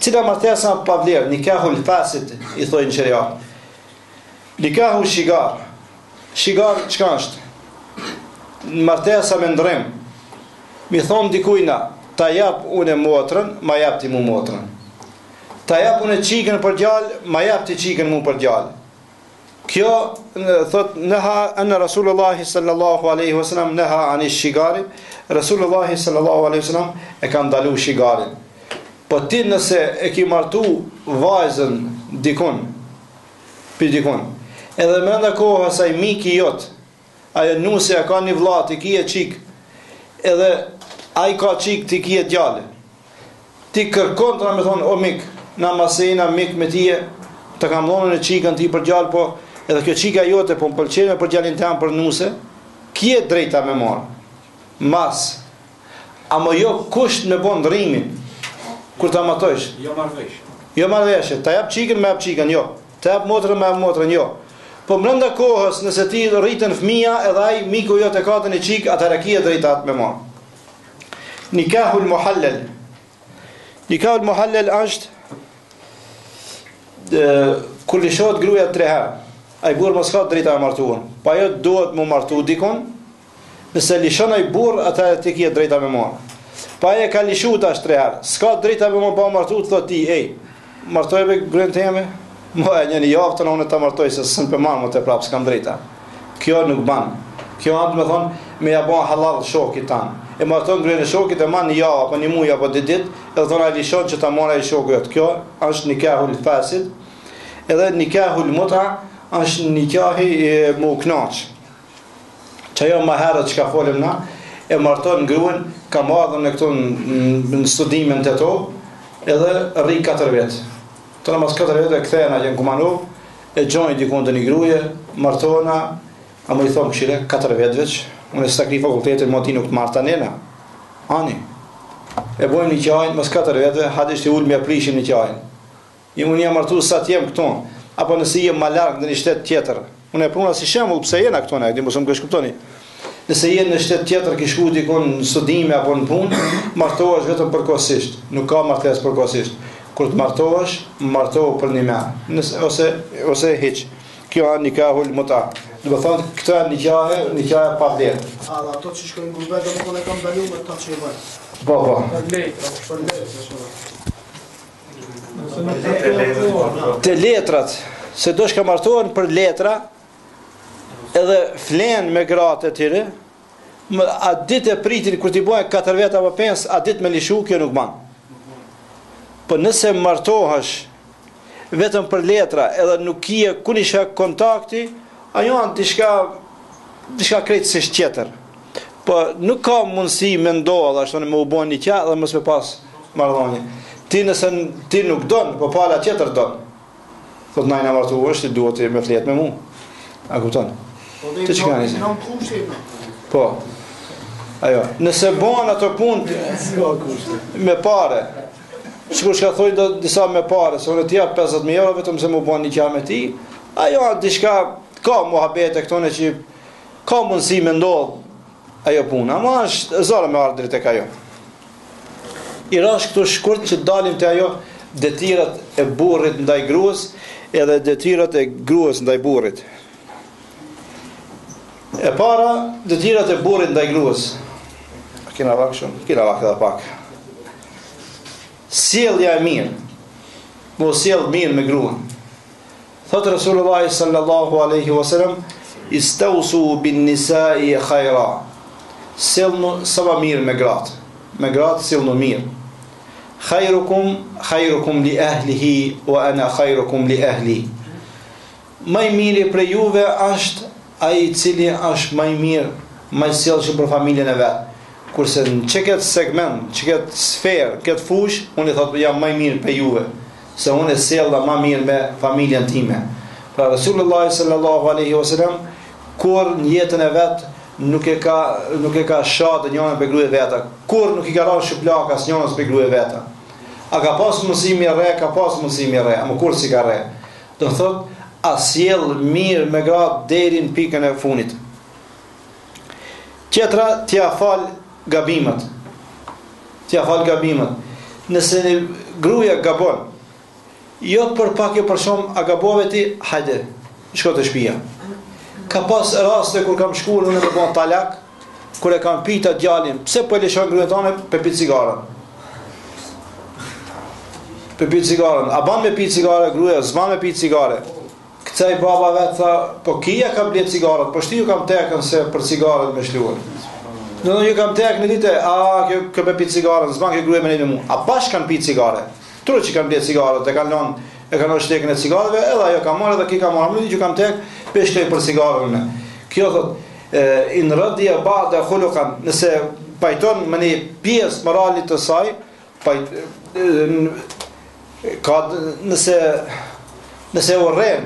Cila martesa pa vlerë? Nikahul fasid i thojnë në sheria. Nikahu shigar. Shigar çka është? Martesa me ndrim. Mi thon dikujna, ta jap unë motrën, ma jap ti mu motrën. Ta jap unë çikën për djalë, ma jap ti çikën mu për djalë. Kjo thot neha anna Rasulullah sallallahu alaihi wasallam neha ani shigari. Rasulullah sallallahu alaihi wasallam e ka ndalu shigarin. Po ti nëse e ki martu vajzën dikun, edhe me nda kohë asaj miki jot, ajo nuse ka një vllat, i kije qik, edhe ai ka qik, ti kije djale. Ti kërkon të me thonë, o mik, na masena mik me tije, të kam dhonën e qikën ti për djale, po edhe kjo qika jote, po më pëlqenë për djalin të për nuse, kje drejta me marë, mas, ama jo kusht me bon ndrimin, kur ta matojsh. Jo marrveshje, ta jap qikën me jap qikën, jo. Ta jap motrën me jap motrën, jo. Po brenda kohës, nëse ti rritën fëmia, edhe ai miku jo të katën e qik, atëherë kia drejtat me marë. Nikahul muhallel. Nikahul muhallel është kur lishohet gruaja 3 herë. Ai burr mos ka drejta me martuën. Po ajo duhet mu martu dikon. Nëse lishon ai burr, atëherë ti kia drejta me marë. Pa e ka lishu tash 3 herë. S'ka drejta me më pa martu, të thot ti, martoj me gruën teme? Mo e një javë të në unë të martoj, se sën për marë më të prapë, s'kam drejta. Kjo nuk ban. Kjo atë me thonë, me ja ban halal shokit tanë. E marton gruën e shokit e man një javë, apo një muj, apo 2 ditë, edhe thonë a lishon që ta marrë e shokit jotë. Kjo është nikahul fasid, edhe nikahul muta është nikahi mu knaq. Që ajo ma herët që ka folim na, e marton gruën, ka marrën e këtu në studimin të to, edhe rri 4 vetë. Tëna mas 4 vetë e këthejna që në Kumanov, e gjojnë dikun të një gruje, martona, a më i thonë këshire, 4 vetë veç, unë e stakri fakultetin, më ti nuk të marta nena. Ani. E bojnë një qajnë, mas 4 vetëve, hadi shtë i ullë me aprishim një qajnë. Unë jam martu sa t'jem këto, apo nëse jem ma largë në një shtet tjetër. Unë e pruna si shemull, pëse jena këto, di mësëm kështë kuptoni. Nëse jenë në shtet tjetër, ki shku dikun në studime apo në punë, martohesh vetëm përkohësisht, nuk ka martes përkohësisht. Kur të martohu për një me, ose hiq. Kjo anë nikahul muta. Dhe më thonë, këto janë nikahe pa vlerë. A, dhe ato që shkojnë gubet, dhe më thonë e kam dalu me ta që i bëjnë. Po. Të letrat, se do shka martohen për letra, edhe flenë me gratë e tyre, a dit e pritin, kur t'i bojnë 4 veta apo 5, a dit me lishu, kjo nuk banë. Po nëse martohesh vetëm për letra, edhe nuk kje ku nisha kontakti, ajo janë diçka krejtësisht tjetër. Po nuk ka mundësi me ndohë, ashtu me u bojnë një qja, dhe mos me pas marrëdhënie. Ti nëse ti nuk donë, po pala tjetër donë. Thot najna martohesh, ti duhet të me fletë me mu. A kupton? Ti që ka njësi? Po. Ajo. Nëse bojnë ato punë me pare, sikur shka thoi do disa me pare, se unë t'ja 50.000 euro vetëm se mu bon një qja me ti, ajo diçka ka muhabete këtone që ka mundësi me ndodh ajo puna, ama është zara me ardhrit e ka jo. I rash këtu shkurt që dalim të ajo detirat e burrit ndaj gruas edhe detirat e gruas ndaj burrit. E para, detirat e burrit ndaj gruas. Kena vak shumë? Kena vak edhe pak. Sjellja e mirë, mo sjell mirë me gruan. Thotë Rasulullah sallallahu alaihi wasallam, istausu bin nisa'i khayra. Sillnu sa më mirë me gratë. Me gratë sillnu mirë. Khairukum li ahlihi wa ana khairukum li ahli. Më i miri për juve është ai i cili është më i mirë, më i sjellshëm për familjen e vet. Kurse në çeket segment, çeket sferë, këtë fush, unë i thotë jam më i mirë për juve, se unë sjella më mirë me familjen time. Pra Resulullah sallallahu alaihi wasallam kur në jetën e vet nuk e ka shatë njënën për gruaja veta. Kur nuk i ka rënë shplak as njënës për gruaja veta. A ka pas mësimi re, ka pas mësimi re, ama kur si ka re. Do thot, a sjell mirë me gratë deri në pikën e funit. Tjetra, t'ja fal gabimet. T'ja fal gabimet. Nëse një gruaja gabon, jo për pak e për shumë, a gabove ti, hajde, shko të shtëpia. Ka pas raste kur kam shkuar unë me bon talak, kur e kam pita djalin, pse po e lëshon gruën tonë pe pi cigaren. Pe pi cigaren. A ban me pi cigare gruaja, s'ban me pi cigare. Kthej baba vet tha, po kia ka blet cigaret, po shtiu kam tekën se për cigaret me shluan. Do ju kam tek në ditë, kjo pe pi cigaren, s'ban kjo gruaja me ne mua. A bash kanë pi cigare. Tro që kanë blet cigaret, e kanë shtekën e cigareve, edhe ajo ka marrë edhe ki ka marrë, më që kam tek peshtoj për cigarën. Kjo thot in radhiya ba'da khuluqan, nëse pajton me një pjesë moralit të saj, nëse urren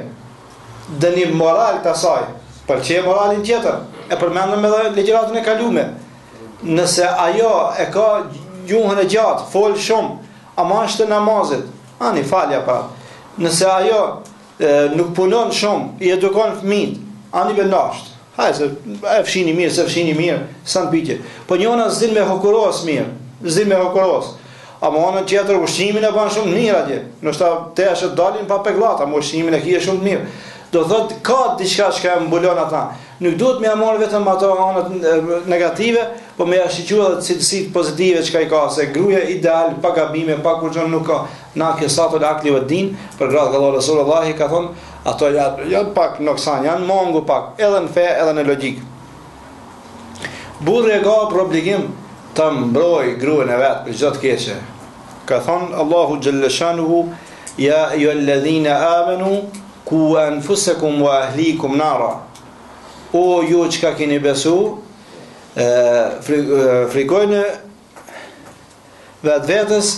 dhe një moral të saj, për që e moralin tjetër, e përmendëm edhe legjëratën e kalume. Nëse ajo e ka gjuhën e gjatë, fol shumë, ama është të namazit, ani falja pra. Nëse ajo nuk punon shumë, i edukon fëmijët, ani benasht. Hajde se e fshini mirë, sa në pitje. Po njona zdin me hokuros mirë, ama anën tjetër ushqimin e ban shumë mirë atje. Nështë te është dalin pa peglata, ama ushqimin e kije shumë mirë. Do thot, ka diçka që e mbulon ata. Nuk duhet me amor vetëm ato anët negative, po me ashtu edhe cilësitë pozitive që ka i ka, se gruaja ideal, pa gabime, pa kurçon nuk ka. Na kesatul akli wa din, për gratë ka dhënë Resulullah ka thonë, ato janë pak noksan, janë mungu pak, edhe në fe, edhe në logjik. Burri ka për obligim të mbroj gruën e vet për çdo të keqe. Ka thonë Allahu xhalla shanuhu, ya ayyuhalladhina amanu ku anfusakum wa ahlikum nara. O ju që ka keni besu, frikojnë vetë vetës,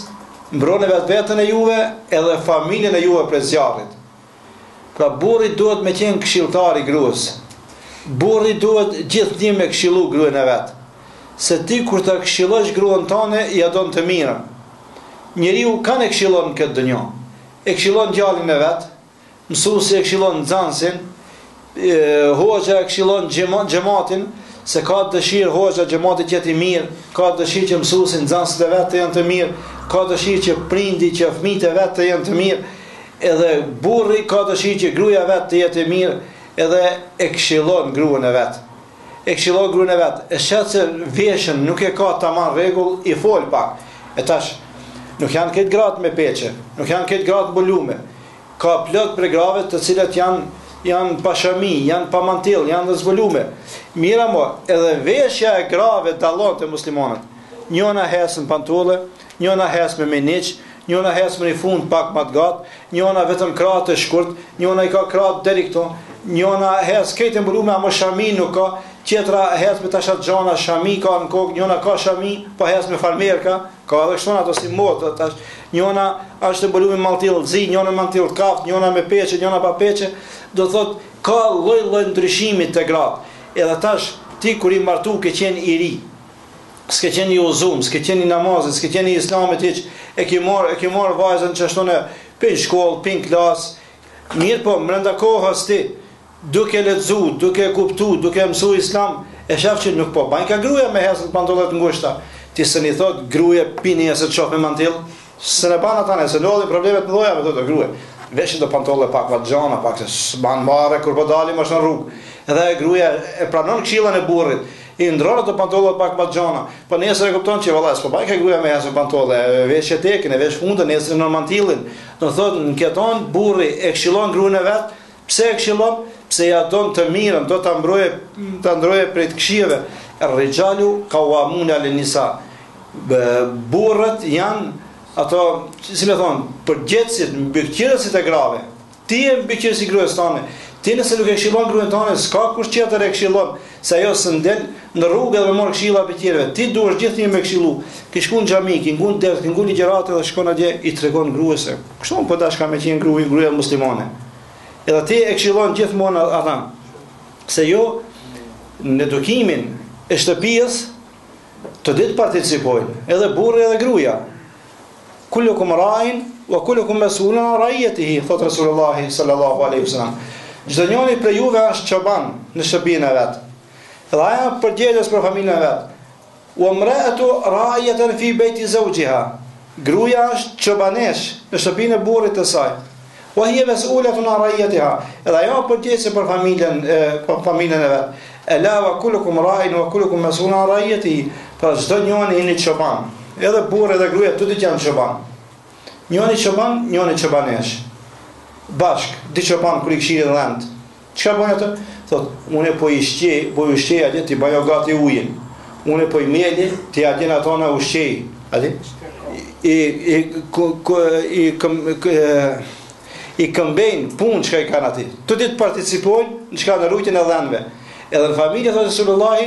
mbrojnë vetë vetën e juve edhe familjen e juve prej zjarrit. Pra burri duhet me qenë këshilltar i gruas. Burri duhet gjithnjë me këshillu gruën e vet. Se ti kur ta këshillosh gruan tënde, ja don të mirën. Njeriu kanë e këshillon këtë dënjë. E këshillon djalin e vet, mësuesi e këshillon nxënësin, hoxha e këshillon xhamatin, se ka dëshirë hoxha xhamati që të mirë, ka dëshirë që mësuesin nxënësit e vet të jenë të mirë, ka dëshirë që prindi që fëmijët e vet të jenë të mirë, edhe burri ka dëshirë që gruaja vet të jetë e mirë, edhe e këshillon gruan e vet. E këshillon gruan e vet. E shet se veshën nuk e ka tamam rregull, i fol pak. E tash nuk janë këtë gratë me peqe, nuk janë këtë gratë mbulume. Ka plot për grave të cilat janë pa shami, janë pa mantill, janë të zbulume. Mira mo, edhe veshja e grave dallon të muslimanët. Njëna hes në pantolle, njëna hes me meniq, njëna hes me një fund pak më të gatë, njëna vetëm krahë të shkurt, njëna i ka krahë deri këtu, njëna hes këtë mbulume, ama shami nuk ka, tjetra hes me tashat xhana, shami ka në kokë, njëna ka shami, pa hes me farmerka, ka edhe kështu ato si modë, tash njëna është mbulume malltill zi, njëna malltill kaft, njëna me peçe, njëna pa peçe, do thot ka lloj-lloj ndryshimi të gratë. Edhe tash ti kur i martu ke qenë i ri, s'ke qenë i uzum, s'ke qenë i namazit, s'ke qenë i islamit hiç, e ke marr vajzën që ashtu në pin shkollë, pin klas. Mirë po, brenda kohës ti duke lexu, duke kuptu, duke mësu islam, e shaf që nuk po bajnë ka gruaja me hesën pantollet ngushta. Ti s'ni thot gruaja pini se të shoh me mantill, s'e ban ata nëse lodhin problemet më dhoja me thotë gruaja. Veshin do pantolle pak vaxhana, pak se s'ban marrë kur po dalim është në rrugë. Edhe gruaja e pranon këshillën e burrit, i ndronë të pantollet pak vaxhana. Po nesër e kupton që vallai s'po baj ka gruaja me hesën pantolle, veshje tekën, vesh fundën, nesër në mantillin. Do thotë në keton burri e këshillon gruan e vet. Pse e këshillon? pse ja don të mirën, do ta ndroje prej të këqijave. Ar-rijalu qawwamuna lin-nisa. Burrat janë ato, si më thon, përgjegjësit, mbikëqyrësit e grave. Ti je mbikëqyrës i gruas tane. Ti nëse nuk e këshillon gruan tane, s'ka kush tjetër e këshillon, se ajo s'e del në rrugë dhe mor këshilla për tjerëve. Ti duhesh gjithnjë me këshillu. Ki shkon në xhami, ki ngun dert, ki ngun ligjërate dhe shkon atje i tregon gruas se kështu po dash ka me qenë gruaja muslimane. Edhe ti e këshillon gjithmonë ata. Se jo në edukimin e shtëpisë të ditë participojnë, edhe burri edhe gruaja. Kullukum ra'in wa kullukum mas'ulun 'an ra'iyatihi, thot Resulullah sallallahu alaihi wasallam. Çdo njeri prej juve është çoban në shtëpinë e vet. Dhe ajo përgjegjës për familjen e vet. Wa imra'atu ra'iyatan fi bayti zawjiha. Gruaja është çobanesh në shtëpinë e burrit të saj. Wa hiya mas'ulatun 'an ra'iyatiha. Dhe ajo përgjegjës për familjen e vet. Ala wa kullukum ra'in wa kullukum mas'ulun 'an ra'iyatihi. Pra çdo njeri jeni çoban. Edhe burri dhe gruaja të dy janë çoban. Njëri çoban, njëri çobanesh. Bashk, di çoban kur i këshirë dhënt. Çka bën atë? Thot, unë po i ushqej atje ti bajo gati ujin. Unë po i mjeli ti atje në ato na ushqej. Atë? I këmbejnë punë çka i kanë aty. Të ditë participojnë në çka në rrugën e dhënve. Edhe në familje thotë Resulullah,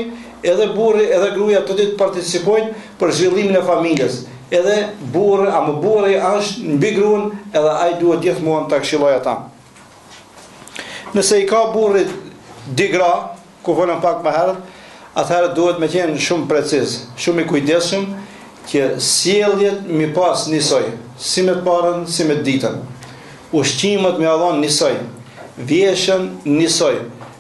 edhe burri edhe gruaja të ditë participojnë për zhvillimin e familjes. Edhe burri është mbi gruan, edhe ai duhet gjithmonë ta këshillojë ata. Nëse i ka burrit di gra, ku folëm pak më herët, atëherë duhet me qenë shumë preciz, shumë i kujdesshëm që sjelljet mi pas njësoj, si me të parën, si me të ditën. Ushqimet me dhon njësoj, vjeshën njësoj,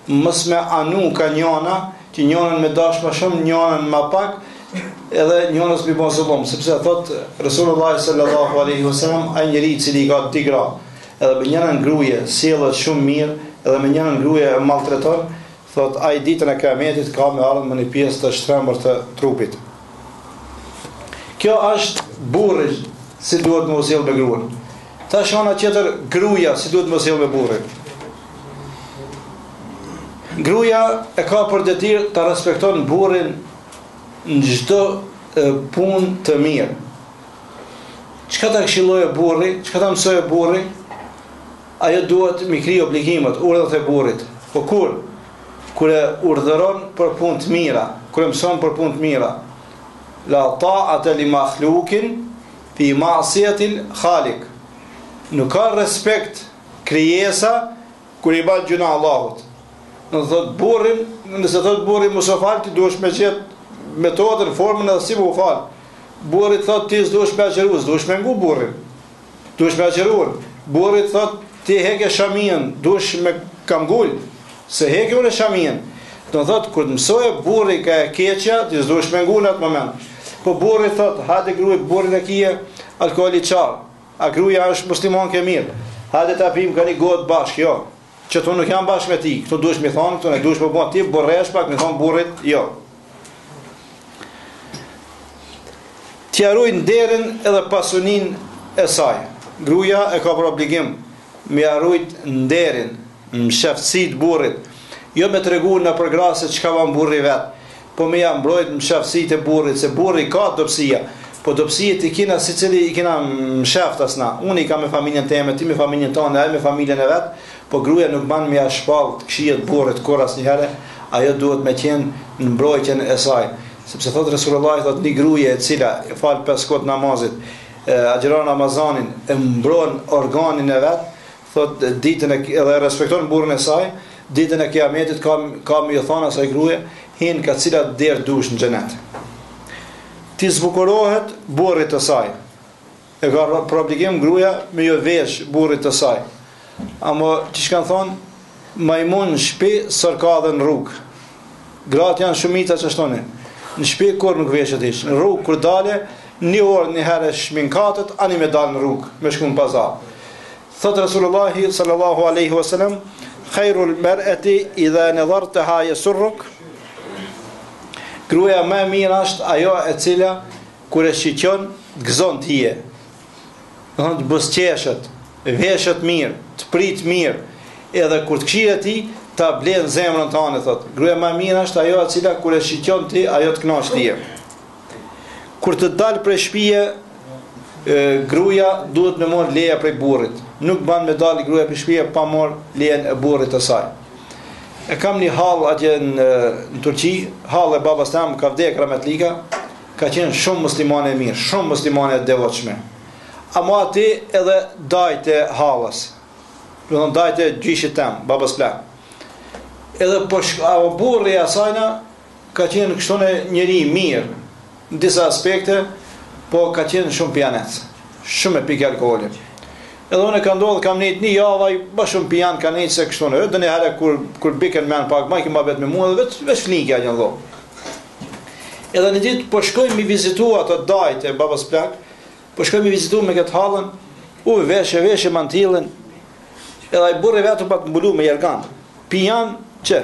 mos me anu ka njëna, që njënën me dash më shumë, njënën më pak, edhe njënës mi bon zullum, sepse thot Resulullah sallallahu alaihi wasallam, ai njeri i cili ka di gra, edhe me njënën gruaje sjellet shumë mirë, edhe me njënën gruaje e maltreton, thot ai ditën e Kiametit ka me ardhur me një pjesë të shtrembur të trupit. Kjo është burri si duhet më sjell me gruan. Tash ana tjetër gruaja si duhet më sjell me burrin. Gruaja e ka për detyrë ta respekton burrin në çdo punë të mirë. Çka ta këshillojë burri, çka ta mësojë burri, ajo duhet mi krij obligimet, urdhët e burrit. Po kur e urdhëron për punë të mira, kur e mëson për punë të mira. La ta'ata li makhluqin fi ma'siyatil khaliq. Nuk ka respekt krijesa kur i bën gjuna Allahut. Nëse thot burri mos u fal, ti duhesh me gjet metodën, formën edhe si më u fal. Burri thot ti s'duhesh me agjeru, s'duhesh me ngu burrin. Duhesh me agjeruar. Burri thot ti heke shamin, duhesh me kamgull, se heke unë shamin. Do thot kur të mësoje burri ka e keqja, ti s'duhesh me ngu në atë moment. Po burri thot, hajde gruaj, burrin e kije alkooli çar. A gruaja është musliman ke mirë. Hajde ta pim kani gotë bashkë, jo. Që tu nuk jam bashkë me ti, këtu duhesh mi thonë, këtu ne duhesh me bën ti borresh pak, mi thonë burrit, jo. T'ia ruaj nderin edhe pasunin e saj. Gruaja e ka për obligim me ruajt nderin, mshëftësitë burrit. Jo me tregu në përgrasje çka van burri vet, po me ja mbrojt mshëftësitë e burrit, se burri ka dobësia. Po dobësitë i kena sicili i kena mshëftas na. Unë i kam me familjen time, ti me familjen tonë, ai me familjen e vet, po gruaja nuk ban me ja shpall këshillet burrit kur asnjëherë, ajo duhet me qenë në mbrojtjen e saj. Sepse thot Resulullah, thot një gruaje e cila fal 5 kohë namazit, agjeron Ramazanin, e mbron organin e vet, thot ditën edhe respekton burrin e saj, ditën e Kiametit ka me ju thonë asaj gruaje, hin ka cilat derë dush në xhenet. Ti zbukurohet burrit të saj. E ka për obligim gruaja me ju vesh burrit të saj. Amo që kanë thonë, majmun në shpi sërka dhe në rrugë. Gratë janë shumica që shtoni. Në shpi kur nuk veshet ish. Në rrugë kur dale, një orë një herë shminkatët, ani me dalë në rrugë, me shku në pazar. Thotë Rasulullahi sallallahu aleyhi wasallam, khejrul mer'eti idha në dharë të haje surruk. Gruaja më e mirë është ajo e cila kur e shiqon të gëzon të hije. Të busqeshet, veshet mirë, të prit mirë, edhe kur të këshirë ti, ta blen zemrën tënde, thot. Gruaja më e mirë është ajo e cila kur e shikon ti, ajo të kënaq ti. Kur të dal prej shtëpie, gruaja duhet me marr leja prej burrit. Nuk ban me dal gruaja prej shtëpie pa marr lejen e burrit të saj. E kam një hall atje në Turqi, hall e babas tam ka vdek rahmetlika, ka qenë shumë muslimane e mirë, shumë muslimane e devotshme. Ama ati edhe dajte hallës. Do të dajte gjyshit tam, babas plak. Edhe po burri i asajna ka qenë kështu në njëri mirë në disa aspekte, po ka qenë shumë pijanec, shumë e pikë alkooli. Edhe unë ka ndodhur kam nejt një javë, më shumë pijan ka nejt se kështu në. Edhe një herë kur biken me anë pak, më i mbabet me mua dhe veç flinkja një lloj. Edhe një ditë po shkoj mi vizitu ato dajt e babas plak, po shkoj mi vizitu me këtë hallën, u veshe mantillën. Edhe ai burri vetë pa të mbulu me jergan. Pijan që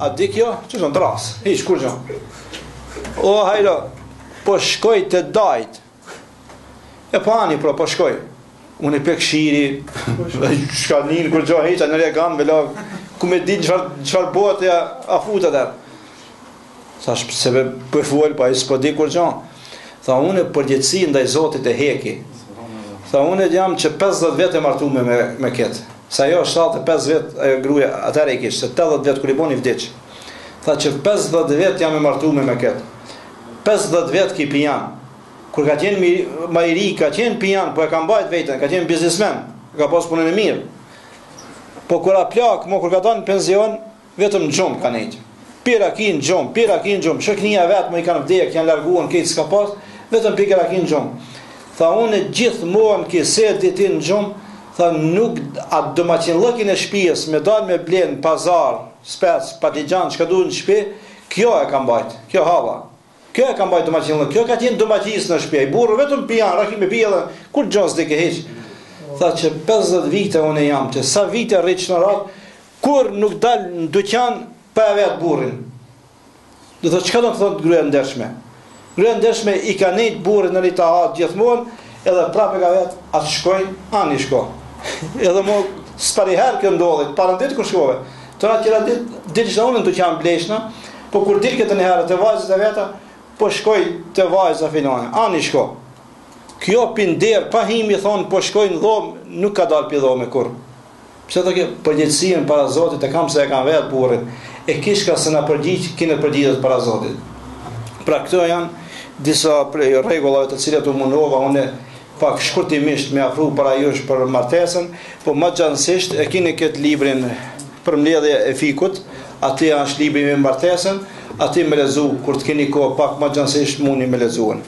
a di kjo? Që son dras, hiç kur gjë. O hajro, po shkoj te dajt. E pani po shkoj. Unë i pek shiri, shkanin, kur gjohë heqa, në regan, vela, ku me din qëfar bote a futa der. Thash, se për full, pa i s'po di kur gjohë. Tha, unë e përgjithsi ndaj Zotit e heki. Tha, unë e jam që 50 vete e martu me ketë. Sa jo 75 vete, ajo gruja, atër e kishë, se 80 vete kër i bon i vdiq. Tha, që 50 vete jam e martu me ketë. 50 vete ki pijan. Kur ka qenë ma i ri, ka qenë pijan, po e ka mbajt vetën, ka qenë biznismen, ka pas punën e mirë. Po kur a plak, kur ka danë në penzion, vetëm në gjumë ka nejtë. Pirakin gjumë, shëknia vetë më i kanë vdek, janë larguan, këtë s'ka pas, vetëm pirakin gjumë. Tha, unë gjithmonë kise ditin në gjumë, tha, nuk atë domaqinllëkin e shtëpisë me dalë me blenë pazar, spec, patligjan, çka duhet në shtëpi, kjo e ka mbajt, kjo hava. Kjo e ka mbajt domaqinllëk, kjo ka qenë domaqis në shtëpi. Ai burri vetëm pijan, rakim me pije edhe kur gjos dhe ke heq. Tha që 50 vite unë jam, që sa vite rrit në radhë, kur nuk dal në dyqan pa e vet burrin. Do thotë çka do të thotë gruaja ndershme? Gruaja ndershme i ka nejt burrin në ritahat gjithmonë, edhe prapë ka vet atë shkoj, ani shko. Edhe mo s'pari herë kjo ndodhet, para ditë kur shkove. Tona tjera ditë unë në dyqan bleshna, po kur dil këtë një herë të vajzët e veta, po shkoj të vajza filane, ani shko. Kjo pinder, pa himi thonë, po shkoj në dhomë, nuk ka dalë pi dhome kur. Pse të kjo përgjithësien para Zotit, e kam se e kam vetë burin, e kishka se në përgjith, kine përgjithet para Zotit. Pra këto janë disa rregullave të cilat u mundova, une pak shkurtimisht me afru para jush për martesën, po më gjansisht e kini këtë librin për mbledhje e fikut, ati është libri me martesën, ati me lezu, kur të keni kohë pak më gjansisht mundi me lezuën.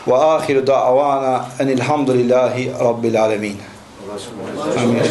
Wa akhiru da'wana anil hamdulillahi rabbil alamin. Amin.